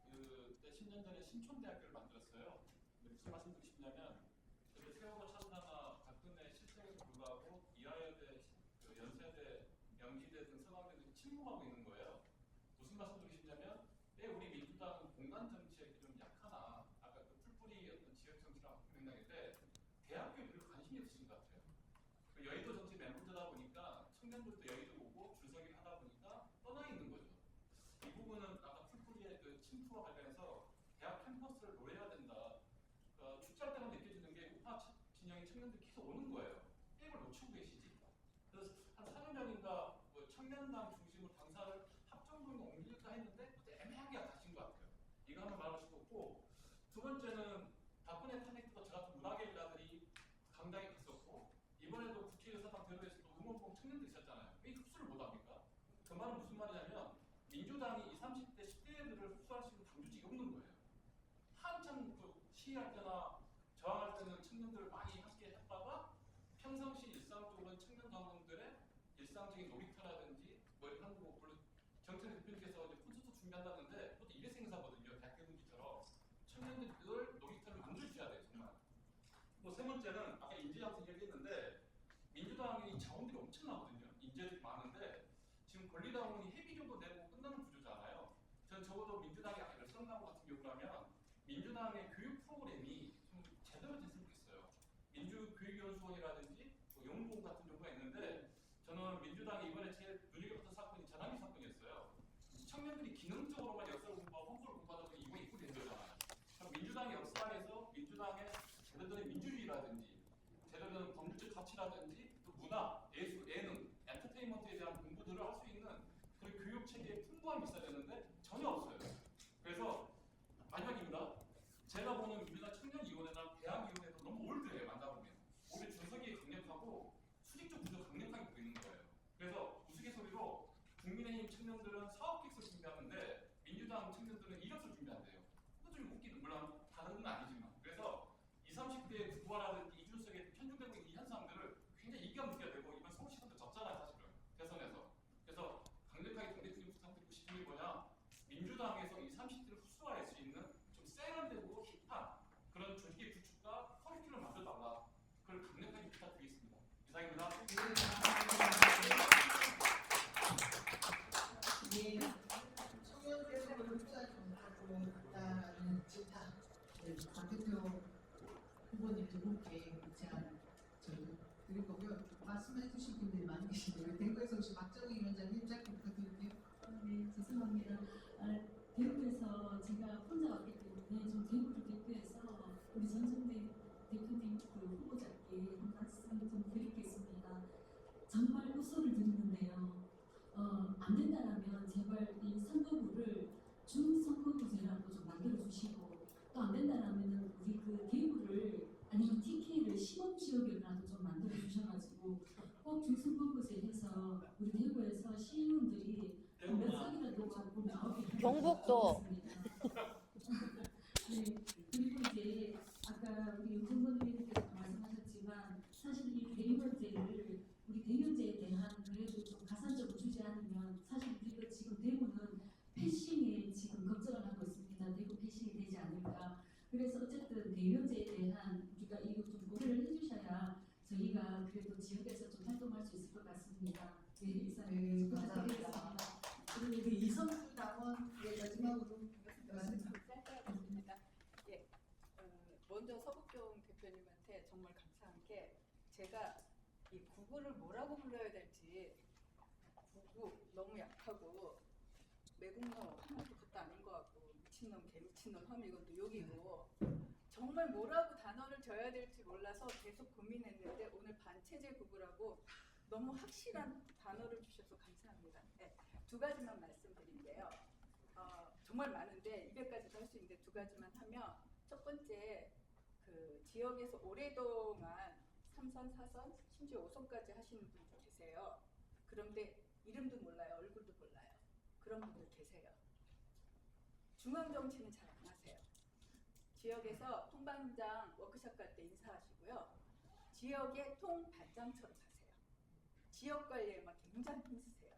그때 10년 전에 신촌대학교를 만들었어요. 근데 무슨 말씀드리고 싶냐면 그때 세월호 참사나 박근혜 실sek에도 불구하고 이화여대, 연세대, 명지대 등 서강대 등이 침묵하고 있는 거예요. 무슨 말씀드리고 싶냐면 왜 우리 민주당은 공간 정치에 좀 약하나 아까 그 풀뿌리 어떤 지역 정치랑 맥락인데 대학교에 별로 관심이 없으신 것 같아요. 여의도 정치 멤버들다 보니까 청년들도 여의도 오고 줄서기를 하다 보니까 떠나 있는 거죠. 이 부분은 아까 풀뿌리의 그 침투와 관련해서 대학 캠퍼스를 노려야 된다. 축제할 때만 느껴지는 게 우파 진영의 청년들이 계속 오는 거예요. 게임을 놓치고 계시지. 그래서 한 4년 전인가 뭐 청년당 중심으로 당사를 합정동에 옮길까 했는데 애매하게 가신 것 같아요. 이거 한번 말하고 싶었고 두 번째는 박근혜 탄핵 때도 저 같은 문화계일라들이 강당에 갔었고 이번에도 국회의사 당 대로에서도 응원봉 청년들 있었잖아요. 왜 흡수를 못합니까? 그 말은 무슨 말이냐면 민주당이 20, 30대, 10대들을 흡수할 수 있는 당주직이 없는 거예요. 한참 그 시위할 때나 저항할 때는 청년들을 많이 함께 했다가 평상시 일상적으로는 청년 당원들의 일상적인 놀이터라든지 뭐 이런 거 물론 정철 대표님께서 이제 콘서트 준비한다는데 그것도 일회 행사거든요. 대학교 분기처럼 청년들 놀이터를 만들어주셔야 돼요. 정말. 뭐 세 번째는 아까 인재양성 얘기했는데 민주당이 자원들이 엄청나거든요. 인재들이 많은데 지금 권리당원이 회비료도 내고 끝나는 구조잖아요. 전 적어도 민주당이 아까 열성당 같은 경우라면 민주당의 교육 프로그램이 좀 제대로 됐으면 좋겠어요. 민주교육연수원이라든지 뭐 영웅공 같은 경우가 있는데 저는 민주당이 이번에 제일 눈여겨봤던 사건이 전환기 사건이었어요. 청년들이 기능적으로만 역사를 공부하고 헌법을 공부하다 보니 이거 입고 된 거잖아요. 그럼 민주당의 역사 안에서 민주당의 제대로 된 민주주의라든지 제대로 된 법률적 가치라든지 또 문화, 예술, 예능, 엔터테인먼트에 대한 공부들을 할 수 있는 그런 교육 체계에 풍부함이 있어야 되는데 전혀 없어요. 그래서 마지막입니다. 제가 보는 민주당 청년위원회나 대학위원회도 너무 올드해요. 만나보면 오히려 준석이 강력하고 수직적 구조 강력하게 보이는 거예요. 그래서 우스갯소리로 국민의힘 청년들은 사업 계획서 준비하는데 민주당 청년들은 이력서 준비한대요. 그것도 좀 웃기는 물론 다른 건 아니지만 그래서 20, 30대의 구화라든지 이준석에 편중되고 있는 이 현상들을 굉장히 입감 느껴야 되고 이번 서울시장도 졌잖아요. 사실은 대선에서. 그래서 강력하게 당대표님 부탁드리고 싶은 게 뭐냐 민주당에서 20, 30대를 흡수할 수 있는 좀 세련되고 힙한 그런 조직의 구축과 커리큘럼 만들어달라. 그걸 강력하게 부탁드리겠습니다. 이상입니다. 예, 청년들을 흡수하지 못하고 있다는 질타, 강 대표 후보님 두 분께 제안 드릴 거고요. 말씀해주신 분들이 많이 계신데요. 대구에서 오신 박정희 위원장님 짧게 부탁드릴게요. 네, 죄송합니다. 대구에서 제가 혼자 왔기 때문에 좀 대구를 대표해서 우리 전성대 대표님 그 후보자께 한 말씀 좀 드리겠습니다. 정말 호소를 드리는데요. 안 된다라면 제발 이 선거구를 중선거구제라고 좀 만들어 주시고 또 안 된다라면은 우리 그 대구를 아니면 TK를 시범지역이라도 좀 만들어 주셔가지고 꼭 중선거구제 해서 우리 대구에서 시의원들이 몇 석이라도 갖고 나오게 경북도. 네, 그리고 이제 아까 우리 윤정건 의원님께서 말씀하셨지만 사실 이 대의원제를 우리 대의원제에 대한 그래도 좀 가산점을 주지 않으면 사실 우리가 지금 대구는 패싱에 지금 걱정을 하고 있습니다. 대구 패싱이 되지 않을까. 그래서 어쨌든 대의원제에 대한 우리가 이거 좀 고려를 해주셔야 저희가 그래도 지역에서 좀 활동할 수 있을 것 같습니다. 네, 이상 부탁드리겠습니다. 그리고 우리 이선수 당원 마지막으로 짧습니다. 예, 먼저 서북경 대표님한테 정말 감사한 게 제가 이 구구를 뭐라고 불러야 될지 구구 너무 약하고 매국노 하나도 그것도 아닌 것 같고 미친놈, 개미친놈 하면 이건 또 욕이고 정말 뭐라고 단어를 줘야 될지 몰라서 계속 고민했는데 오늘 반체제 구구라고 너무 확실한 단어를 주셔서 감사합니다. 네, 두 가지만 말씀드릴게요. 정말 많은데 200가지도 할 수 있는데 두 가지만 하면 첫 번째 그 지역에서 오랫동안 3선, 4선, 심지어 5선까지 하시는 분도 계세요. 그런데 이름도 몰라요. 얼굴도 몰라요. 그런 분들 계세요. 중앙 정치는 잘 안 하세요. 지역에서 통반장 워크숍 갈 때 인사하시고요. 지역의 통반장처럼 하세요. 지역 관리에만 굉장히 힘쓰세요.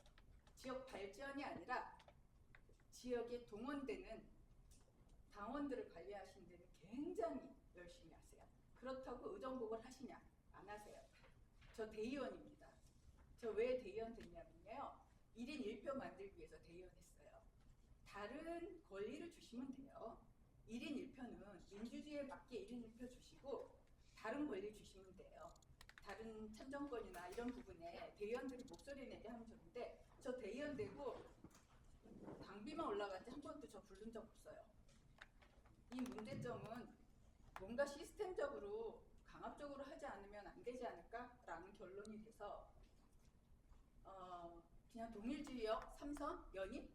지역 발전이 아니라 지역에 동원되는 당원들을 관리하시는 데는 굉장히 열심히 하세요. 그렇다고 의정복을 하시냐? 안 하세요. 저 대의원입니다. 저 왜 대의원 됐냐면요. 1인 1표 만들기 위해서 대의원했어요. 다른 권리를 주시면 돼요. 1인 1표는 민주주의에 맞게 1인 1표 주시고 다른 권리 주시면 돼요. 다른 참정권이나 이런 부분에 대의원들이 목소리 내게 하면 좋은데 저 대의원 되고 당비만 올라간 지 한 번도 저 부른 적 없어요. 이 문제점은 뭔가 시스템적으로 강압적으로 하지 않으면 안 되지 않을까라는 결론이 돼서 그냥 동일지역 3선 연입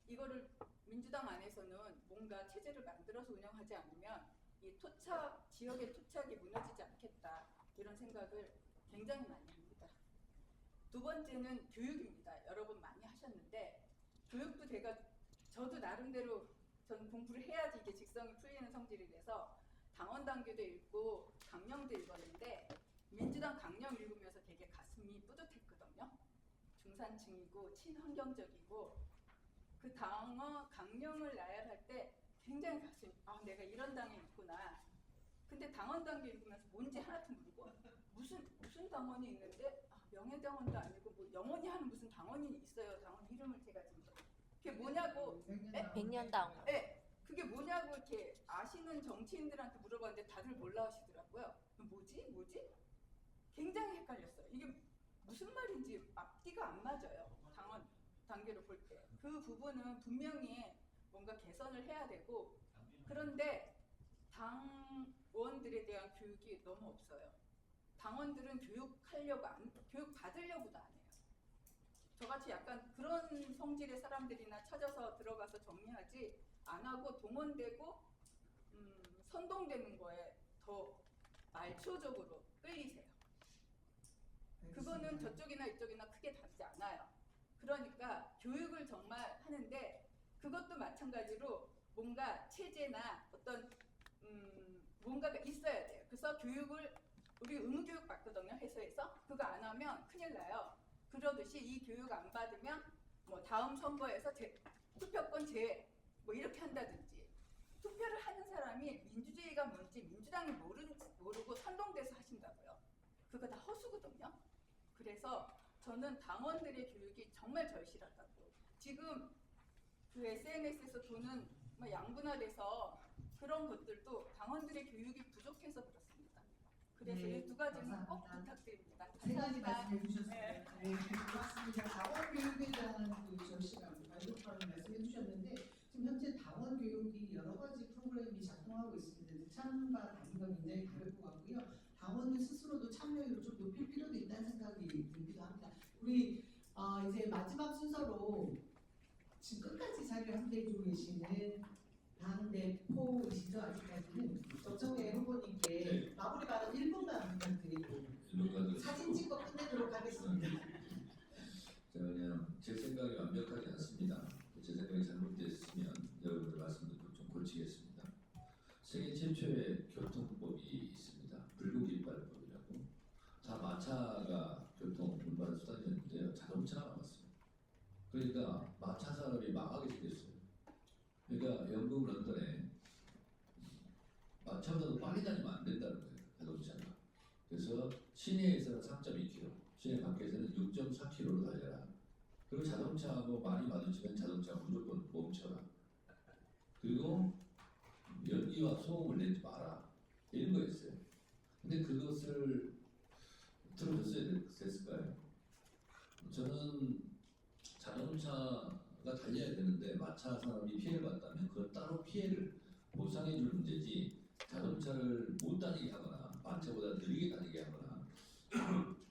이거를 민주당 안에서는 뭔가 체제를 만들어서 운영하지 않으면 이 토착 지역의 토착이 무너지지 않겠다 이런 생각을 굉장히 많이 합니다. 두 번째는 교육입니다. 여러 번 많이 하셨는데 교육도 저도 나름대로 저는 공부를 해야지 이게 직성이 풀리는 성질이 돼서 당원 당규도 읽고 강령도 읽었는데 민주당 강령 읽으면서 되게 가슴이 뿌듯했거든요. 중산층이고 친환경적이고 그 당원 강령을 나열할 때 굉장히 가슴이 내가 이런 당에 있구나. 근데 당원 당규 읽으면서 뭔지 하나도 모르고 무슨 당원이 있는데 명예당원도 아니고 뭐 영원히 하는 무슨 당원이 있어요. 당원 이름을 제가 지금 그게 뭐냐고 백년당. 네, 그게 뭐냐고 이렇게 아시는 정치인들한테 물어봤는데 다들 몰라 하시더라고요. 뭐지? 굉장히 헷갈렸어요. 이게 무슨 말인지 앞뒤가 안 맞아요. 당원 단계로 볼 때. 그 부분은 분명히 뭔가 개선을 해야 되고 그런데 당원들에 대한 교육이 너무 없어요. 당원들은 교육 받으려고도 안 해요. 저같이 약간 그런 성질의 사람들이나 찾아서 들어가서 정리하지 안 하고 동원되고 선동되는 거에 더 말초적으로 끌리세요. 그거는 저쪽이나 이쪽이나 크게 다르지 않아요. 그러니까 교육을 정말 하는데 그것도 마찬가지로 뭔가 체제나 어떤 뭔가가 있어야 돼요. 그래서 교육을 우리 의무교육 받거든요. 해서에서 그거 안 하면 큰일 나요. 그러듯이 이 교육 안 받으면 뭐 다음 선거에서 투표권 제외 뭐 이렇게 한다든지 투표를 하는 사람이 민주주의가 뭔지 민주당이 모르고 선동돼서 하신다고요. 그거 다 허수거든요. 그래서 저는 당원들의 교육이 정말 절실하다고. 지금 그 SNS에서 도는 뭐 양분화돼서 그런 것들도 당원들의 교육이 부족해서 그렇습니다. 그래서 네, 이 두 가지는 꼭 감사합니다. 부탁드립니다. 세 가지 감사합니다. 말씀해 주셨습니다. 네. 네, 고맙습니다. 당원 교육에 대한 그 절실함, 만족감을 말씀해 주셨는데 지금 현재 당원 교육이 여러 가지 프로그램이 작동하고 있습니다. 참과 단위가 굉장히 다를 것 같고요. 당원들 스스로도 참여율을 좀 높일 필요도 있다는 생각이 들기도 합니다. 우리 이제 마지막 순서로 지금 끝까지 자리를 함께해주고 계시는 당대표이시죠? 아직까지는 정청래 후보님께 마무리 발언 1분만 부탁드리고 사진 찍고 끝내도록 하겠습니다. 제가 그냥 제 생각이 완벽하지 않습니다. 제 생각이 잘못됐으면 여러분들 말씀도 좀 고치겠습니다. 세계 최초의 교통법이 있습니다. 불국이빨법이라고. 다 마차가 교통 운반 수단이었는데요. 자동차가 나왔어요. 그러니까 마차 산업이 망하게 생겼어요. 그러니까 영국 런던에 마차보다도 빨리 다니면 안 된다는 거예요. 자동차가. 그래서 시내에서는 3.2km, 시내 밖에서는 6.4km로 달려라. 그리고 자동차하고 많이 마주치면 자동차가 무조건 멈춰라. 그리고 연기와 소음을 내지 마라. 이런 거였어요. 근데 그것을 들어줬어야 됐을까요? 저는 자동차가 자동차가 달려야 되는데 마차 산업이 피해를 봤다면 그건 따로 피해를 보상해 줄 문제지 자동차를 못 다니게 하거나 마차보다 느리게 다니게 하거나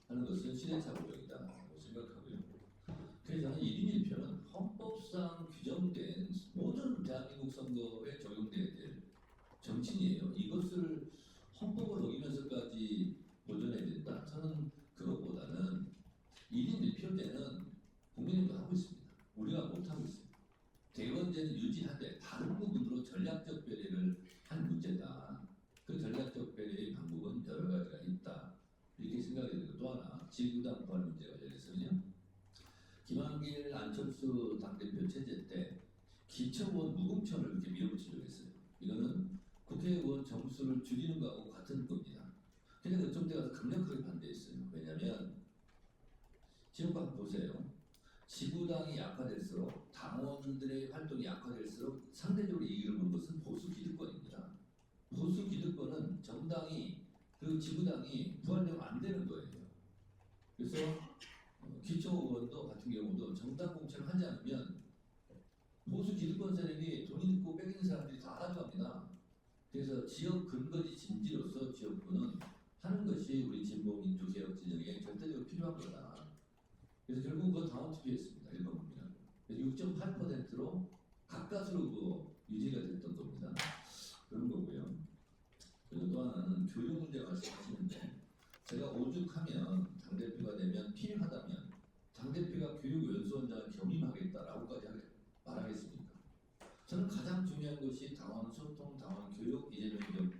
하는 것은 시대착오적이다고 생각하고요. 그래서 저는 1인 1표는 헌법상 규정된 모든 대한민국 선거에 적용돼야 될 정치인이에요. 이것을 헌법을 어기면서까지 보존해야 된다? 저는 그것보다는 1인 1표제는 국민의힘도 하고 있습니다. 우리가 못하고 있습니다. 대의원제는 유지하되 다른 부분으로 전략적 배려를 한 문제다. 그 전략적 배려의 방법은 여러 가지가 있다. 이렇게 생각이 되고 또 하나 지구당 부활 문제가 열려서요. 김한길 안철수 당대표 체제 때 기초원 무공천을 이렇게 밀어붙이려고 했어요. 이거는 국회의원 정수를 줄이는 거하고 같은 겁니다. 그래서 그쪽에 가서 강력하게 반대했어요. 왜냐하면 지금 한번 보세요. 지구당이 약화될수록 당원들의 활동이 약화될수록 상대적으로 이익을 보는 것은 보수 기득권입니다. 보수 기득권은 정당이 그리고 지구당이 부활되면 안 되는 거예요. 그래서 기초의원도 같은 경우도 정당 공천을 하지 않으면 보수 기득권 세력이 돈 있고 빽 있는 사람들이 다 가져갑니다. 그래서 지역 근거지 진지로서 지역구는 하는 것이 우리 진보민주개혁 진영에 절대적으로 필요한 거다. 그래서 결국 그 당원 투표했습니다. 1번 국민은. 6.8%로 가까스로 유지가 됐던 겁니다. 그런 거고요. 그리고 또 하나는 교육 문제 말씀하시는데 제가 오죽하면 당대표가 되면 필요하다면 당대표가 교육연수원장을 겸임하겠다라고까지 말하겠습니까? 저는 가장 중요한 것이 당원 소통, 당원 교육, 이재명의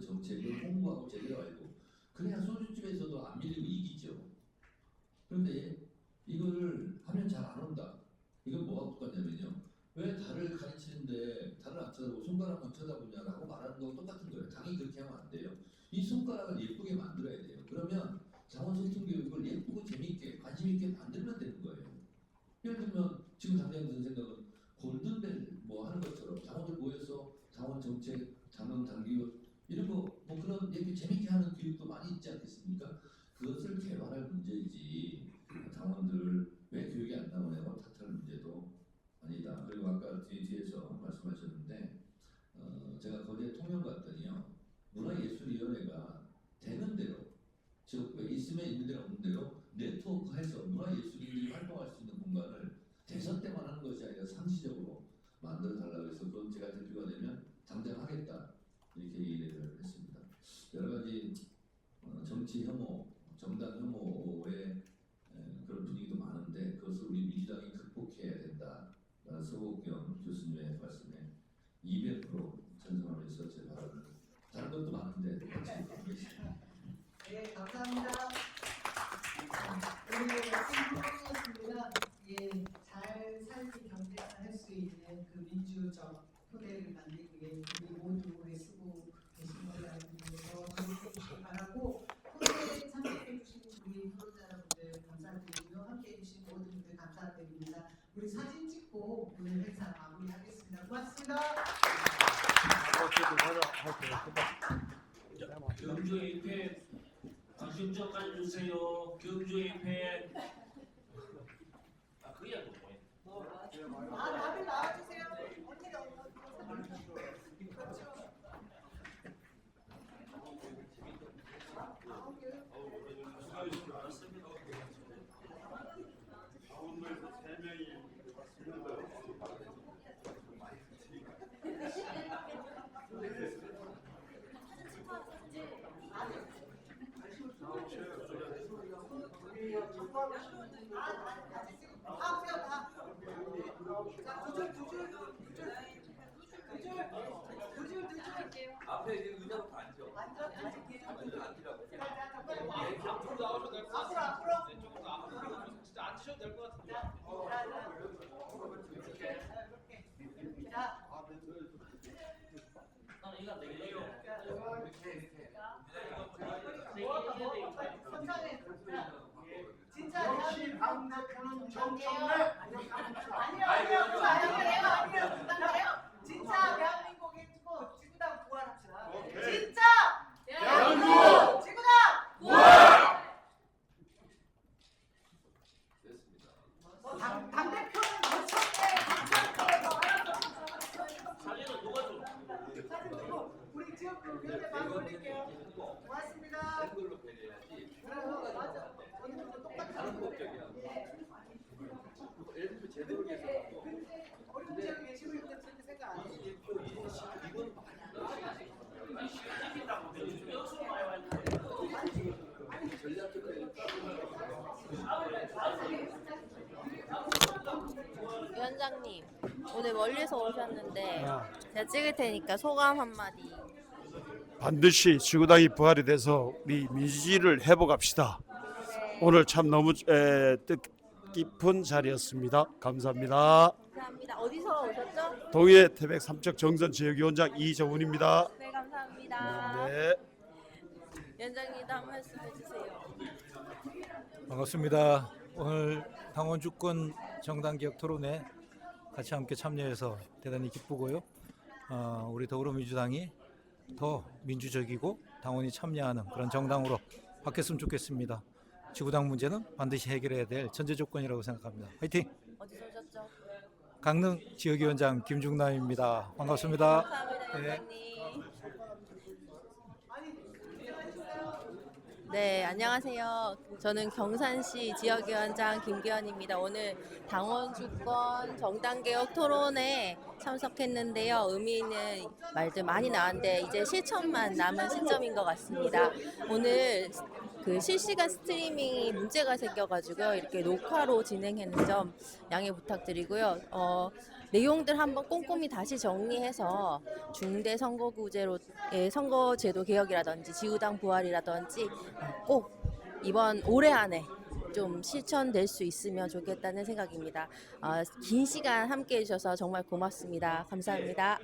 정책을 홍보하고 제대로 알고 그래야 소주집에서도 안 밀리고 이기죠. 그런데 이거를 하면 잘 안 온다. 이건 뭐가 똑같냐면요. 왜 달을 가르치는데 달을 안 쳐다보고 손가락만 쳐다보냐라고 말하는 거 똑같은 거예요. 당이 그렇게 하면 안 돼요. 이 손가락을 예쁘게 만들어야 돼요. 그러면 당원 소통 교육을 예쁘고 재미있게 관심 있게 만들면 되는 거예요. 예를 들면 지금 당장 무슨 생각은 골든벨 뭐 하는 것처럼 당원들 모여서 당원 정책, 당원 당규 이런 거 뭐 그런 얘기 재미있게 하는 교육도 많이 있지 않겠습니까? 그것을 개발할 문제이지 당원들 왜 교육이 안 나오냐고 탓할 문제도 아니다. 그리고 아까 뒤에서 말씀하셨는데 제가 거기에 통영 갔더니요. 문화예술위원회가 되는 대로 즉 있으면 있는 대로 없는 대로 네트워크해서 문화예술인들이 활동할 수 있는 공간을 대선 때만 하는 것이 아니라 상시적으로 만들어 달라고 해서 그건 제가 대표가 되면 당장 하겠다 이렇게 얘기를 했습니다. 여러 가지 정치 혐오, 정당 혐오의 그런 분위기도 많은데 그것을 우리 민주당이 극복해야 된다. 서복경 교수님의 말씀에 200% 찬성하면서 제 발언을 다른 것도 많은데 같이 하겠습니다. 네, 감사합니다. 우리 말씀드렸습니다. 예, 잘 살기 경쟁할 수 있는 그 민주적 토대를 만들기 위해 우리 모두 애쓰고 계신 거라는 점에서 노력해주시기 바라고 토대에 참여해주신 우리 토론자 여러분들 감사드리고요. 함께해주신 모든 분들 감사드립니다. 우리 사진 찍고 오늘 행사 마무리하겠습니다. 고맙습니다. 경주협회 당신 좀 가져주세요. 경주협회 그게 뭐예요? 다들 나와주세요. 언니가 앞에 의자로 다 앉죠. 앉으라고. 앞으로 진짜 앉으셔도 될 것 같은데. 나는 이거 안 되겠네요. 진짜 역시 당 대표는 정청래. 아니요. 진짜 대한민국의 지구당 부활합시다. 진짜 대한민국 지구당 부활! 됐습니다. 당 대표는 몇 천대 어려운 지역에 계시고 있는데 그렇게 생각 안 해요. 위원장님, 오늘 멀리서 오셨는데 제가 찍을 테니까 소감 한마디. 반드시 지구당이 부활이 돼서 우리 민주주의를 회복합시다. 오늘 참 너무 뜻깊은 자리였습니다. 감사합니다. 감사합니다. 어디서 오셨죠? 동해 태백 삼척 정선 지역위원장 이정훈입니다. 네, 감사합니다. 네. 위원장님도 한 말씀 해주세요. 반갑습니다. 오늘 당원 주권 정당 개혁 토론회 같이 함께 참여해서 대단히 기쁘고요. 우리 더불어민주당이 더 민주적이고 당원이 참여하는 그런 정당으로 바뀌었으면 좋겠습니다. 지구당 문제는 반드시 해결해야 될 전제 조건이라고 생각합니다. 화이팅! 어디서 오셨죠? 강릉 지역위원장 김중남입니다. 반갑습니다. 감사합니다, 네. 위원장님. 네, 안녕하세요. 저는 경산시 지역위원장 김기현입니다. 오늘 당원 주권 정당 개혁 토론에 참석했는데요. 의미 있는 말들 많이 나왔는데 이제 실천만 남은 시점인 것 같습니다. 오늘 그 실시간 스트리밍이 문제가 생겨가지고요. 이렇게 녹화로 진행하는 점 양해 부탁드리고요. 내용들 한번 꼼꼼히 다시 정리해서 중대 선거구제로의 선거제도 개혁이라든지 지구당 부활이라든지 꼭 이번 올해 안에 좀 실천될 수 있으면 좋겠다는 생각입니다. 긴 시간 함께 해주셔서 정말 고맙습니다. 감사합니다.